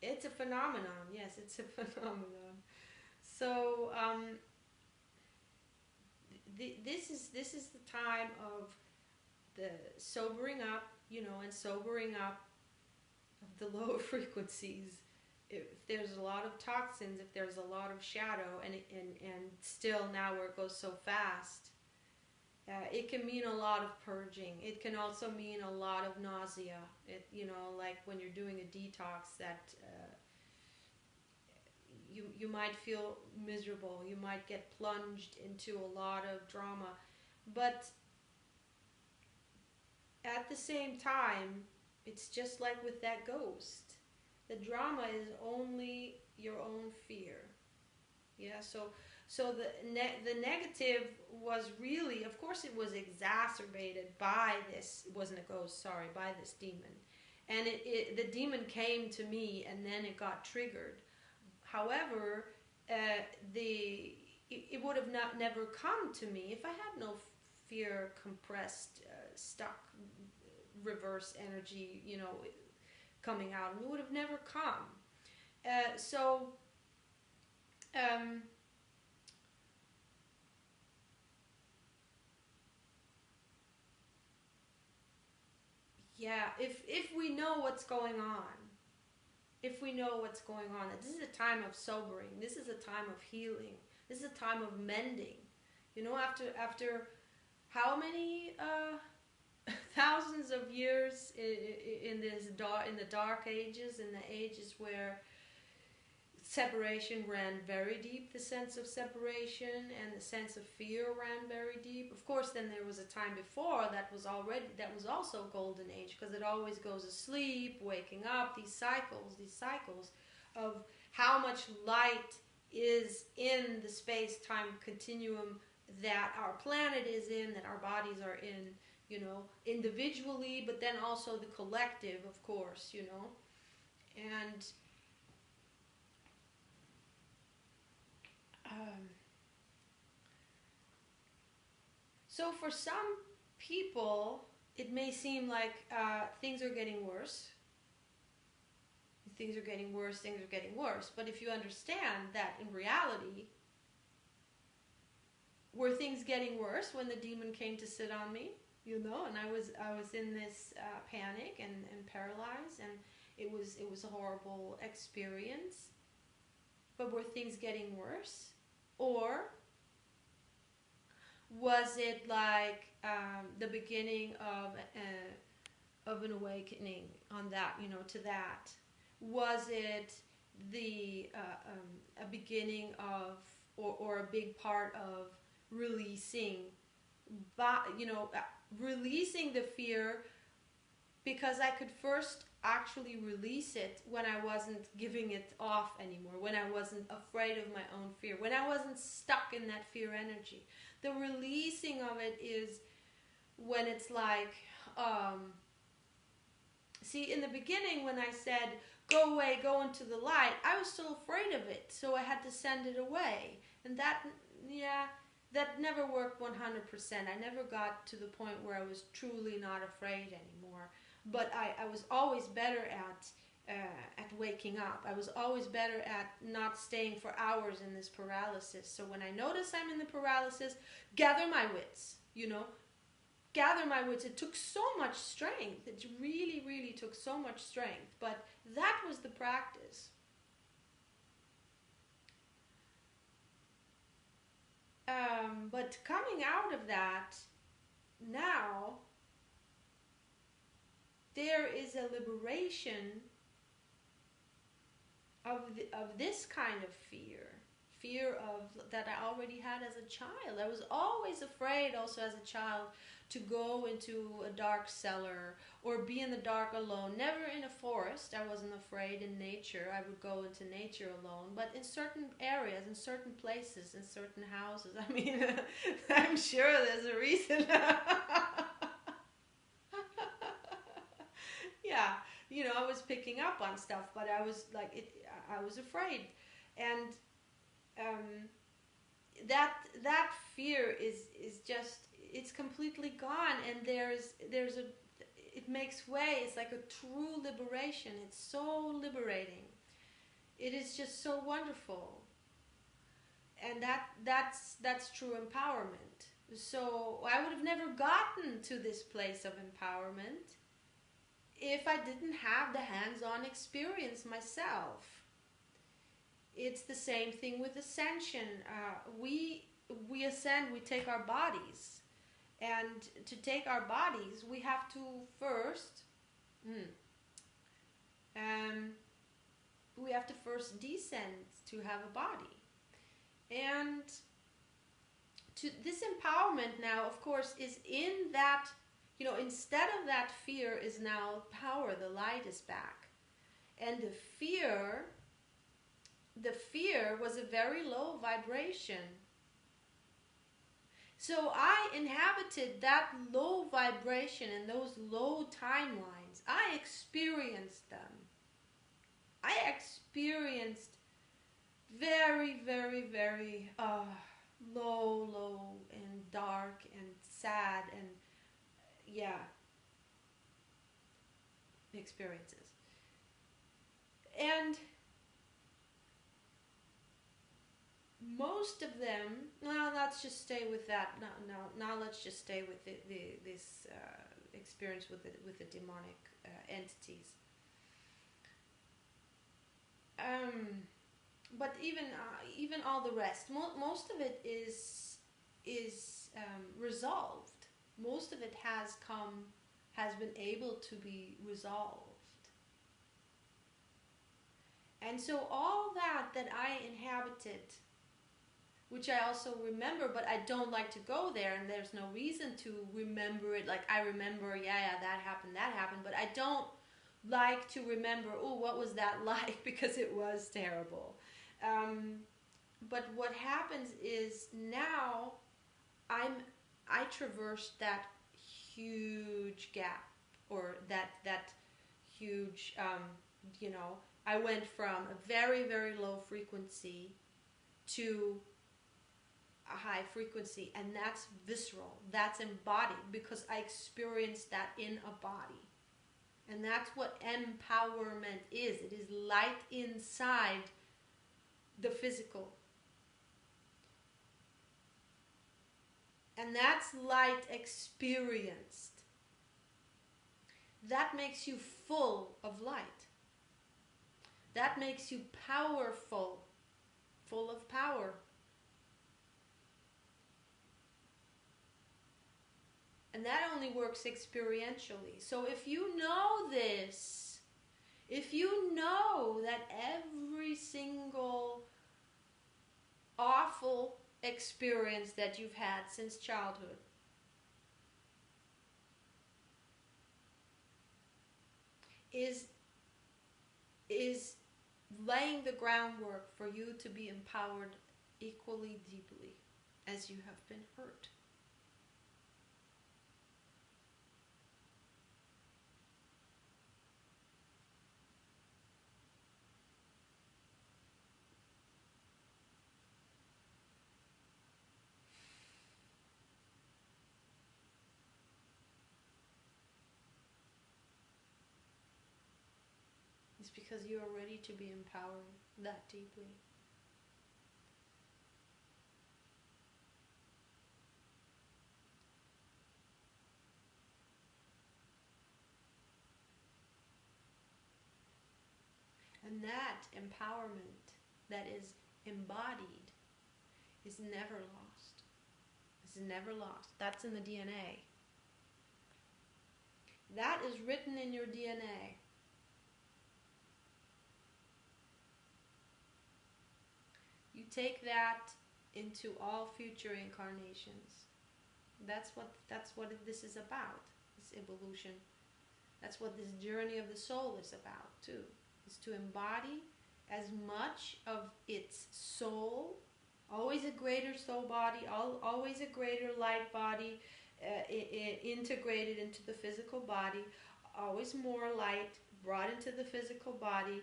it's a phenomenon. Yes, it's a phenomenon. So this is the time of the sobering up, and sobering up of the lower frequencies. If there's a lot of toxins, if there's a lot of shadow, and still now where it goes so fast, it can mean a lot of purging. It can also mean a lot of nausea. Like when you're doing a detox, that you might feel miserable. You might get plunged into a lot of drama, but at the same time, it's just like with that ghost. The drama is only your own fear. Yeah, so the negative was really, of course, it was exacerbated by this. It wasn't a ghost, sorry, by this demon, and the demon came to me, and then it got triggered. However, it would have never come to me if I had no fear, compressed, stuck, reverse energy, coming out, and it would have never come. Yeah, if we know what's going on, if we know what's going on, that this is a time of sobering, this is a time of healing, this is a time of mending. After how many thousands of years in the dark ages, in the ages where separation ran very deep, the sense of separation and the sense of fear ran very deep. Of course, then there was a time before that was also golden age, because it always goes asleep, waking up, these cycles of how much light is in the space-time continuum that our planet is in, that our bodies are in, individually, but then also the collective, of course, and so for some people, it may seem like things are getting worse. Things are getting worse, things are getting worse. But if you understand that in reality, were things getting worse when the demon came to sit on me? And I was in this panic and paralyzed, and it was a horrible experience. But were things getting worse? Or was it like the beginning of an awakening on that, to that? Was it the a beginning of, or a big part of releasing, releasing the fear, because I could first actually release it when I wasn't giving it off anymore, when I wasn't afraid of my own fear, when I wasn't stuck in that fear energy. The releasing of it is when it's like, see, in the beginning when I said, go away, go into the light, I was still afraid of it, so I had to send it away. And that never worked 100%. I never got to the point where I was truly not afraid anymore. But I was always better at waking up. I was always better at not staying for hours in this paralysis. So when I notice I'm in the paralysis, gather my wits, gather my wits. It took so much strength. It really, really took so much strength. But that was the practice. But coming out of that, now, there is a liberation of this kind of fear of that I already had as a child. I was always afraid also as a child to go into a dark cellar or be in the dark alone. Never in a forest. I wasn't afraid in nature. I would go into nature alone. But in certain areas, in certain places, in certain houses. I mean, I'm sure there's a reason. Yeah, I was picking up on stuff, but I was like, I was afraid. And that fear is just, it's completely gone. And it makes way. It's like a true liberation. It's so liberating. It is just so wonderful. And that's true empowerment. So I would have never gotten to this place of empowerment if I didn't have the hands-on experience myself. It's the same thing with ascension. We ascend, we take our bodies. And to take our bodies, we have to first descend to have a body. And this empowerment now, of course, is in that, instead of that fear is now power. The light is back. And the fear was a very low vibration. So I inhabited that low vibration and those low timelines. I experienced them. I experienced very, very, very low and dark and sad and experiences. And most of them, well, let's just stay with that. Now let's just stay with this experience with the demonic entities. But even all the rest, most of it is resolved. Most of it has been able to be resolved. And so all that I inhabited, which I also remember, but I don't like to go there, and there's no reason to remember it. Like, I remember, that happened, but I don't like to remember, what was that like, because it was terrible. But what happens is now I traversed that huge gap, or that huge, I went from a very, very low frequency to a high frequency, and that's visceral, that's embodied, because I experienced that in a body. And that's what empowerment is. It is light inside the physical. And that's light experienced. That makes you full of light. That makes you powerful, full of power. And that only works experientially. So if you know this, if you know that every single awful experience that you've had since childhood is laying the groundwork for you to be empowered equally deeply as you have been hurt. It's because you are ready to be empowered that deeply. And that empowerment that is embodied is never lost. It's never lost. That's in the DNA. That is written in your DNA. You take that into all future incarnations. That's what this is about, this evolution. That's what this journey of the soul is about too. Is to embody as much of its soul, always a greater soul body, always a greater light body, integrated into the physical body, always more light, brought into the physical body.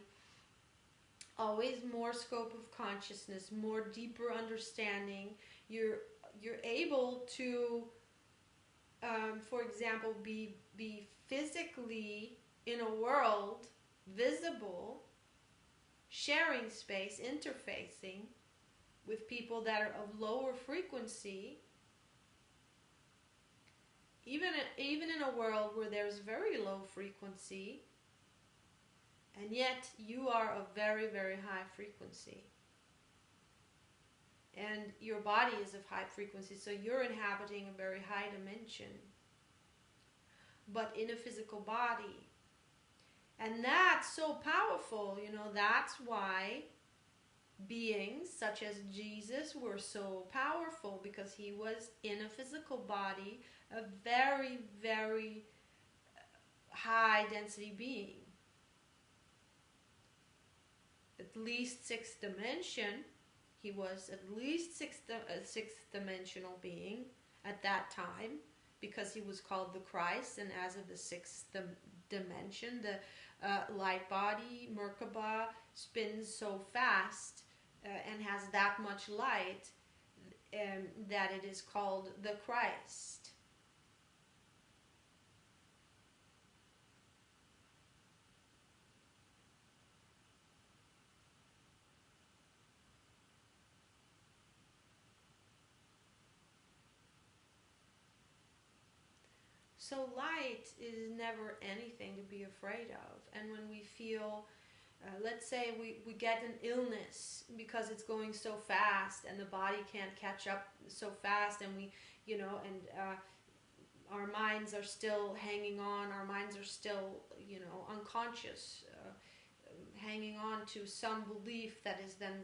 Always more scope of consciousness, more deeper understanding. You're able to, for example, be physically in a world, visible, sharing space, interfacing with people that are of lower frequency, even in a world where there's very low frequency, and yet you are of very, very high frequency. And your body is of high frequency, so you're inhabiting a very high dimension, but in a physical body. And that's so powerful, that's why beings such as Jesus were so powerful, because he was in a physical body, a very, very high density being. At least sixth dimension. He was at least sixth dimensional being at that time, because he was called the Christ, and as of the sixth dimension, the light body, Merkaba, spins so fast and has that much light that it is called the Christ. So light is never anything to be afraid of. And when we feel, let's say we get an illness because it's going so fast and the body can't catch up so fast, and our minds are still hanging on, our minds are still, unconscious, hanging on to some belief that is then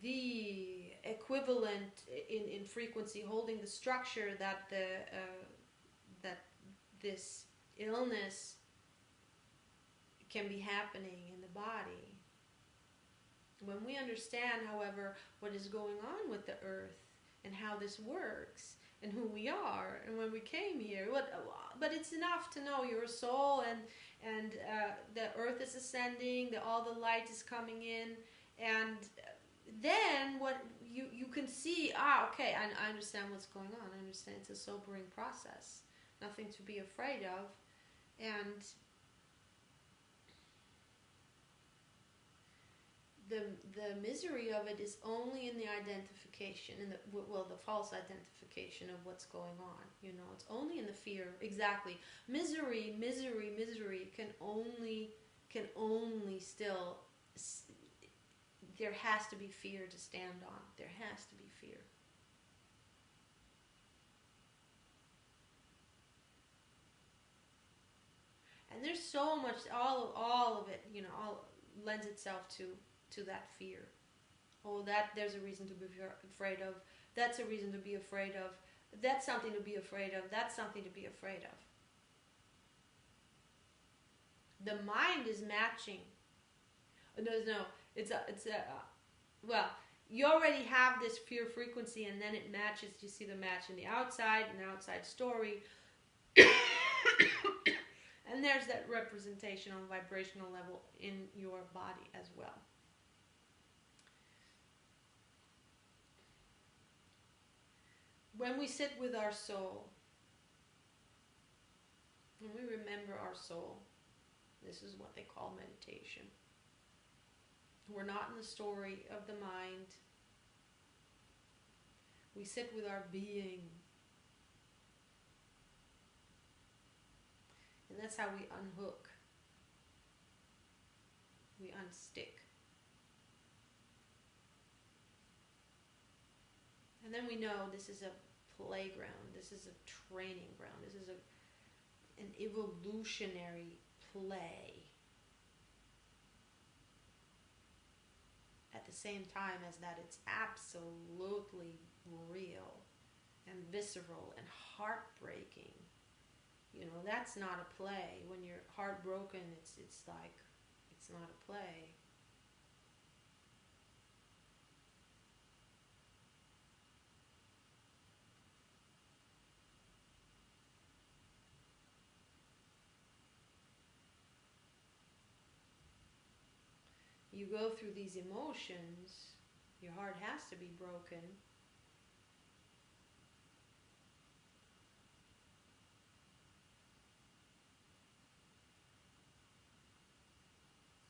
the equivalent in frequency, holding the structure that that this illness can be happening in the body. When we understand, however, what is going on with the earth and how this works and who we are and when we came here, but it's enough to know you're a soul, and the earth is ascending, all the light is coming in, and then what you can see, okay, I understand what's going on. I understand it's a sobering process. Nothing to be afraid of. And the misery of it is only in the identification, in the false identification of what's going on. It's only in the fear. Exactly. Misery can only still. There has to be fear to stand on. There has to be fear. And there's so much, all of it, all lends itself to that fear. Oh, there's a reason to be afraid of. That's a reason to be afraid of. That's something to be afraid of. That's something to be afraid of. The mind is matching. No, well, you already have this fear frequency, and then it matches. You see the match in the outside, and the outside story. And there's that representation on a vibrational level in your body as well. When we sit with our soul, when we remember our soul, this is what they call meditation. We're not in the story of the mind. We sit with our being. And that's how we unhook. We unstick. And then we know this is a playground. This is a training ground. This is an evolutionary play. At the same time as that, it's absolutely real and visceral and heartbreaking. That's not a play. When you're heartbroken, it's like, it's not a play. you go through these emotions, your heart has to be broken.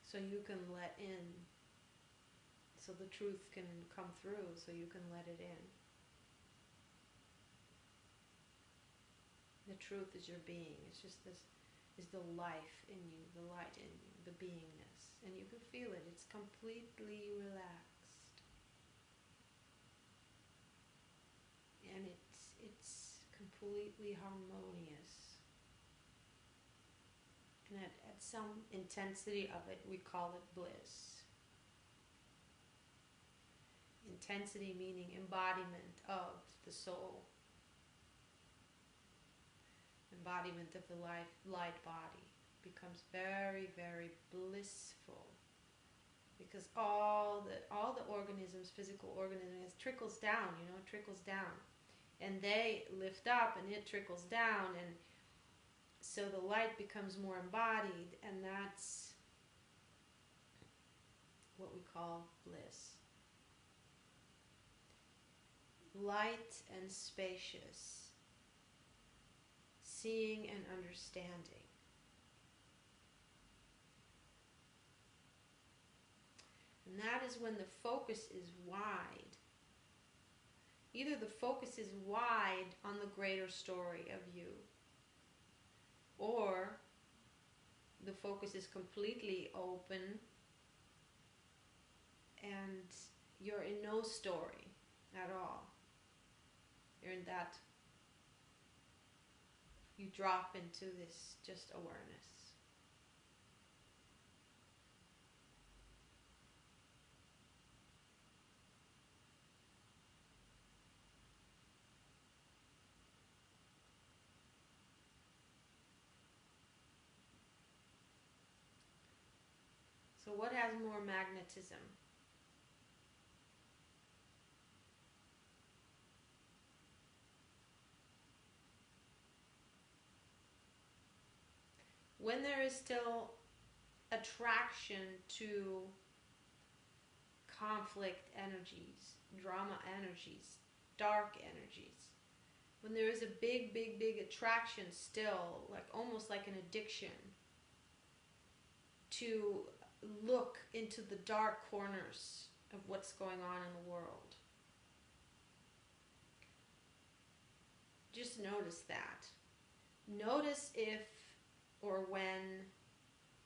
So you can let in, so the truth can come through, so you can let it in. The truth is your being. It's just this, is the life in you, the light in you, the beingness. And you can feel it. It's completely relaxed. And it's completely harmonious. And at some intensity of it, we call it bliss. Intensity meaning embodiment of the soul. Embodiment of the light body becomes very, very blissful, because all the organisms, physical organisms, trickles down. It trickles down, and they lift up, and it trickles down, and so the light becomes more embodied, and that's what we call bliss. Light and spacious. Seeing and understanding. And that is when the focus is wide. Either the focus is wide on the greater story of you, or the focus is completely open and you're in no story at all. You're in that, you drop into this just awareness. So what has more magnetism? When there is still attraction to conflict energies, drama energies, dark energies, when there is a big, big, big attraction still, like almost like an addiction, to look into the dark corners of what's going on in the world. Just notice that. Notice if or when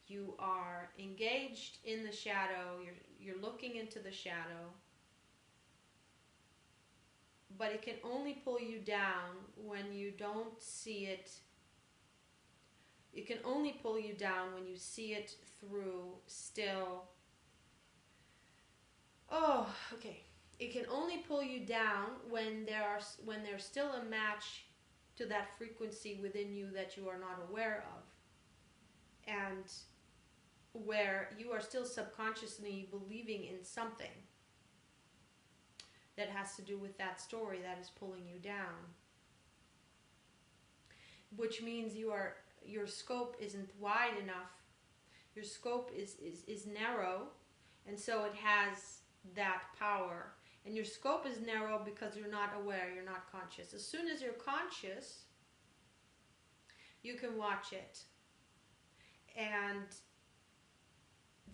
you are engaged in the shadow, you're looking into the shadow, but it can only pull you down when you don't see it. It can only pull you down when you see it through still. Oh, okay. It can only pull you down when there's still a match to that frequency within you that you are not aware of, and where you are still subconsciously believing in something that has to do with that story that is pulling you down, which means your scope isn't wide enough. Your scope is narrow, and so it has that power. And your scope is narrow because you're not aware, you're not conscious. As soon as you're conscious, you can watch it. And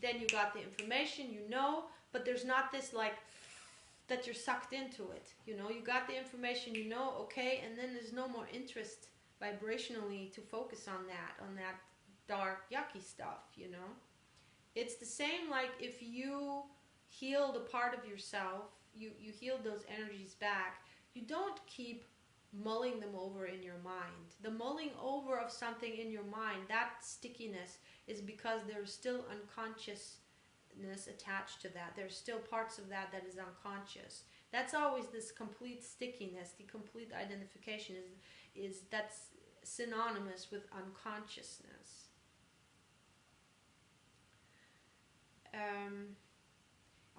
then you got the information, but there's not this like that you're sucked into it. You got the information, okay, and then there's no more interest vibrationally to focus on that dark, yucky stuff, It's the same like if you healed a part of yourself, you healed those energies back, you don't keep mulling them over in your mind. The mulling over of something in your mind, that stickiness, is because there's still unconsciousness attached to that. There's still parts of that is unconscious. That's always this complete stickiness, the complete identification is that's synonymous with unconsciousness.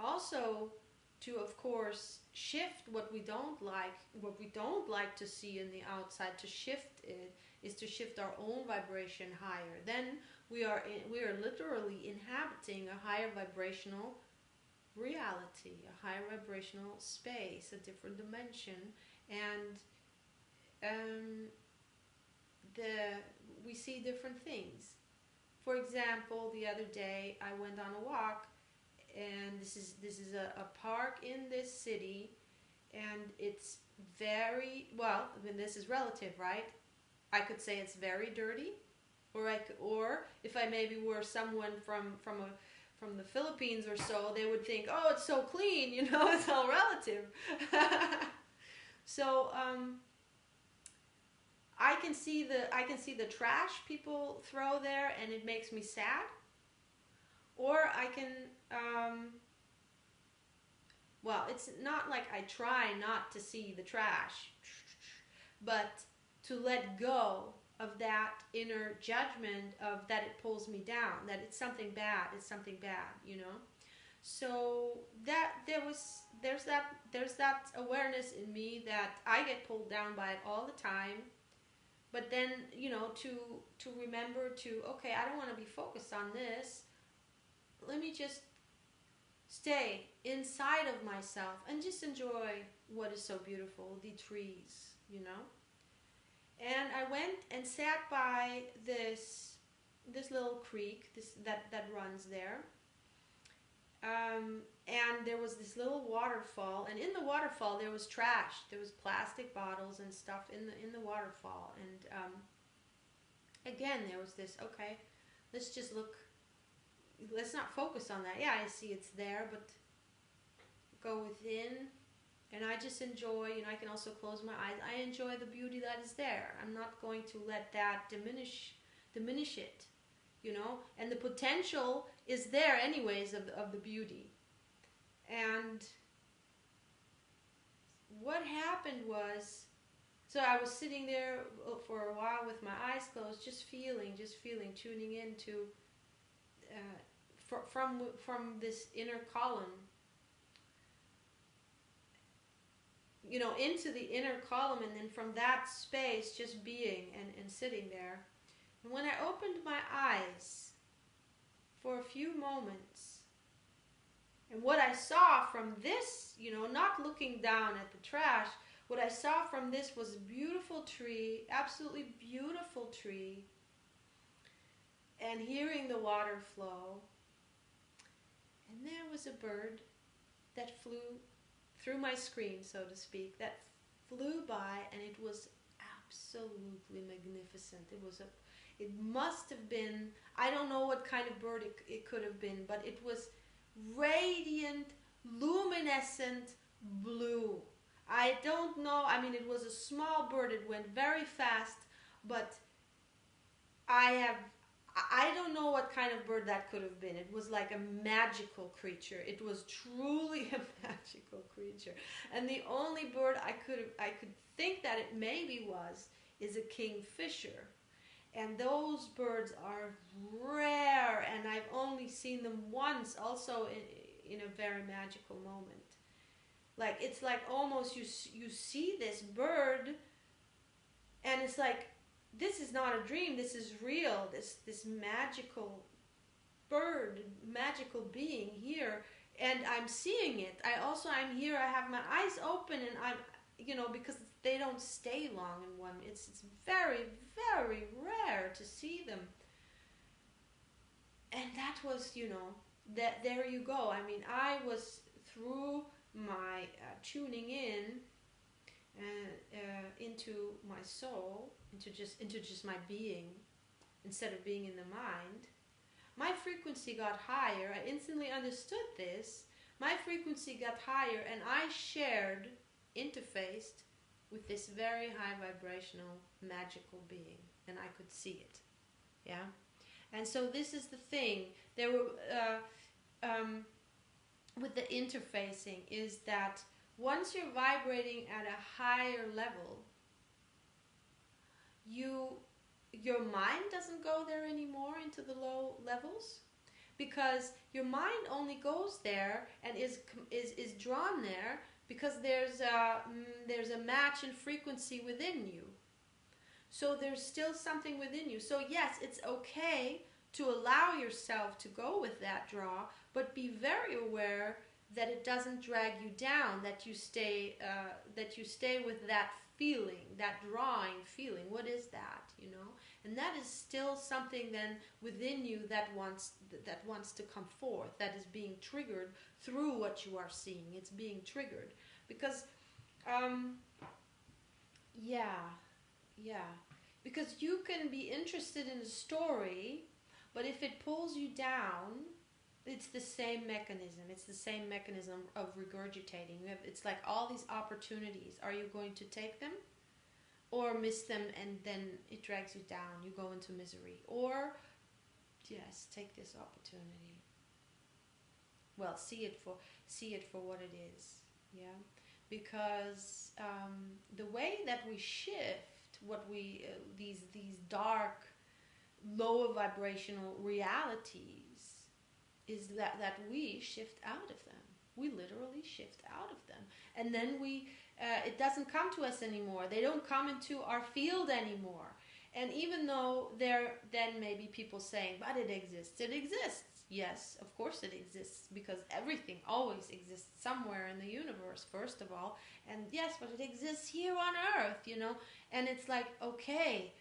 Also, to of course shift what we don't like to see in the outside, to shift it is to shift our own vibration higher. Then we are literally inhabiting a higher vibrational reality, a higher vibrational space, a different dimension, and we see different things. For example, the other day I went on a walk, and this is a park in this city, and it's very, well, I mean, this is relative, right? I could say it's very dirty, or if I maybe were someone from the Philippines or so, they would think, oh, it's so clean, you know, it's all relative. So I can see the trash people throw there, and it makes me sad. Or I can, well, it's not like I try not to see the trash, but to let go of that inner judgment of that it pulls me down, that it's something bad, you know. So that there's that awareness in me that I get pulled down by it all the time. But then, you know, to remember to, okay, I don't want to be focused on this. Let me just stay inside of myself and just enjoy what is so beautiful, the trees, you know. And I went and sat by this little creek that runs there. And there was this little waterfall, and in the waterfall there was trash. There was plastic bottles and stuff in the waterfall. And again, there was this, okay, let's just look. Let's not focus on that. Yeah, I see it's there, but go within, and I just enjoy, you know, I can also close my eyes. I enjoy the beauty that is there. I'm not going to let that diminish it, you know, and the potential is there anyways of the beauty. And what happened was, so I was sitting there for a while with my eyes closed, just feeling, tuning into from this inner column, you know, into the inner column, and then from that space just being and sitting there. And when I opened my eyes for a few moments, and what I saw from this, you know, not looking down at the trash, what I saw from this was a beautiful tree, absolutely beautiful tree, and hearing the water flow. And there was a bird that flew through my screen, so to speak, that flew by, and it was absolutely magnificent. It must have been, I don't know what kind of bird it could have been, but it was radiant, luminescent blue. I don't know, I mean, it was a small bird, it went very fast, but I don't know what kind of bird that could have been. It was like a magical creature. It was truly a magical creature. And the only bird I could think that it maybe was is a kingfisher. And those birds are rare, and I've only seen them once, also in a very magical moment. Like, it's like almost you see this bird, and it's like, this is not a dream, this is real, this magical bird, magical being here, and I'm seeing it. I'm here, I have my eyes open, and I'm, you know, because they don't stay long in one, it's very, very rare to see them. And that was, you know, that there you go. I mean, I was through my tuning in into my soul, into just my being, instead of being in the mind, my frequency got higher. I instantly understood this. My frequency got higher, and I interfaced with this very high vibrational magical being, and I could see it. Yeah. And so this is the thing. There were with the interfacing, is that once you're vibrating at a higher level, your mind doesn't go there anymore into the low levels, because your mind only goes there and is drawn there because there's a match in frequency within you. So there's still something within you. So yes, it's okay to allow yourself to go with that draw, but be very aware that it doesn't drag you down, that you stay with that feeling, that drawing feeling. What is that, you know? And that is still something then within you that wants to come forth, that is being triggered through what you are seeing. It's being triggered because because you can be interested in a story, but if it pulls you down, it's the same mechanism. It's the same mechanism of regurgitating. It's like all these opportunities. Are you going to take them or miss them, and then it drags you down? You go into misery. Or, yes, take this opportunity. Well, see it for what it is. Yeah, because the way that we shift these dark, lower vibrational realities is that we shift out of them. We literally shift out of them, and then it doesn't come to us anymore. They don't come into our field anymore. And even though then maybe people saying, but it exists. It exists. Yes, of course it exists, because everything always exists somewhere in the universe, first of all. And yes, but it exists here on Earth, you know. And it's like, okay,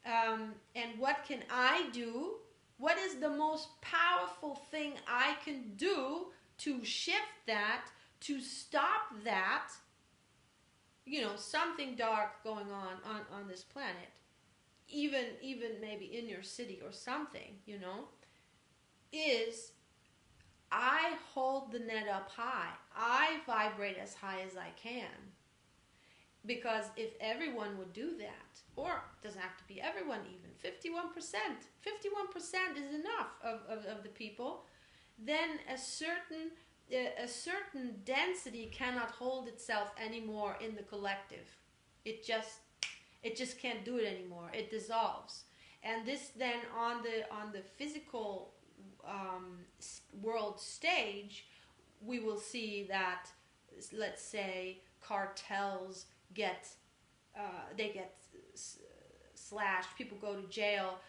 and what can I do? What is the most powerful thing I can do to shift that, to stop that, you know, something dark going on this planet, even maybe in your city or something, you know, is I hold the net up high. I vibrate as high as I can. Because if everyone would do that, or it doesn't have to be everyone, even 51% is enough of the people, then a certain density cannot hold itself anymore in the collective. It just can't do it anymore. It dissolves. And this then on the physical world stage, we will see that, let's say, cartels get slashed, people go to jail,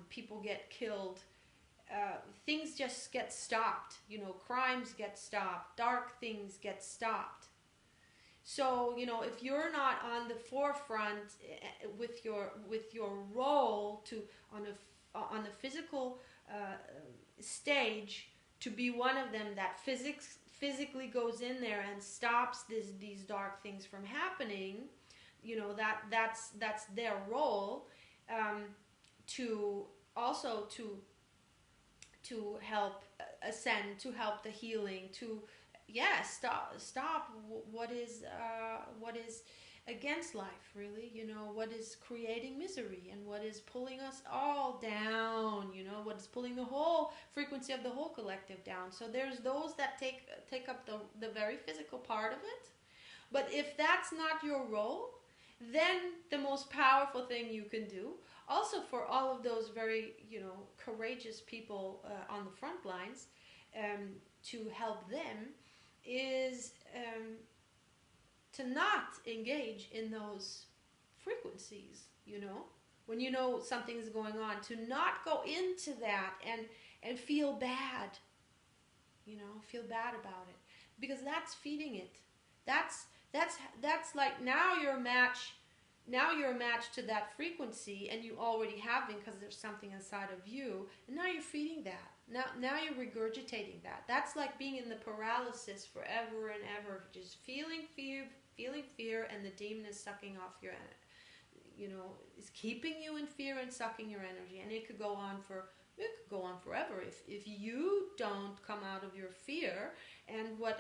people get killed, things just get stopped, you know, crimes get stopped, dark things get stopped. So, you know, if you're not on the forefront with your role on the physical stage, to be one of them that physically goes in there and stops these dark things from happening, you know, that's their role, to help ascend, to help the healing, to stop what is against life, really, you know, what is creating misery and what is pulling us all down, you know, what is pulling the whole frequency of the whole collective down. So there's those that take up the very physical part of it. But if that's not your role, then the most powerful thing you can do, also for all of those very, you know, courageous people on the front lines, to help them, is to not engage in those frequencies, you know, when you know something's going on, to not go into that and feel bad, you know, feel bad about it, because that's feeding it. That's like now you're a match to that frequency, and you already have been, because there's something inside of you, and now you're feeding that. Now you're regurgitating that. That's like being in the paralysis forever and ever, just feeling fear, and the demon is sucking off your energy. You know, is keeping you in fear and sucking your energy, and it could go on forever if you don't come out of your fear. And what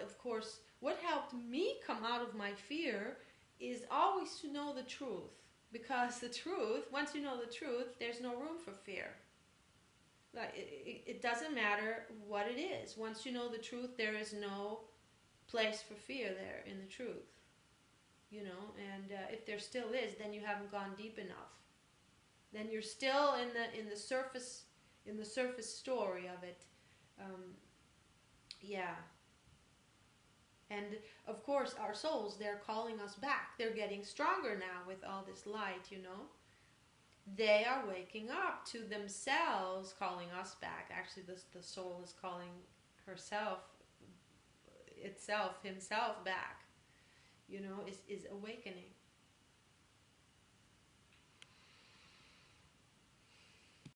helped me come out of my fear is always to know the truth, because the truth, once you know the truth, there's no room for fear. Like it doesn't matter what it is. Once you know the truth, there is no place for fear there in the truth, you know. And if there still is, then you haven't gone deep enough. Then you're still in the surface story of it. And of course, our souls, they're calling us back. They're getting stronger now with all this light, you know. They are waking up to themselves, calling us back. Actually, the soul is calling itself, himself back, you know, is awakening.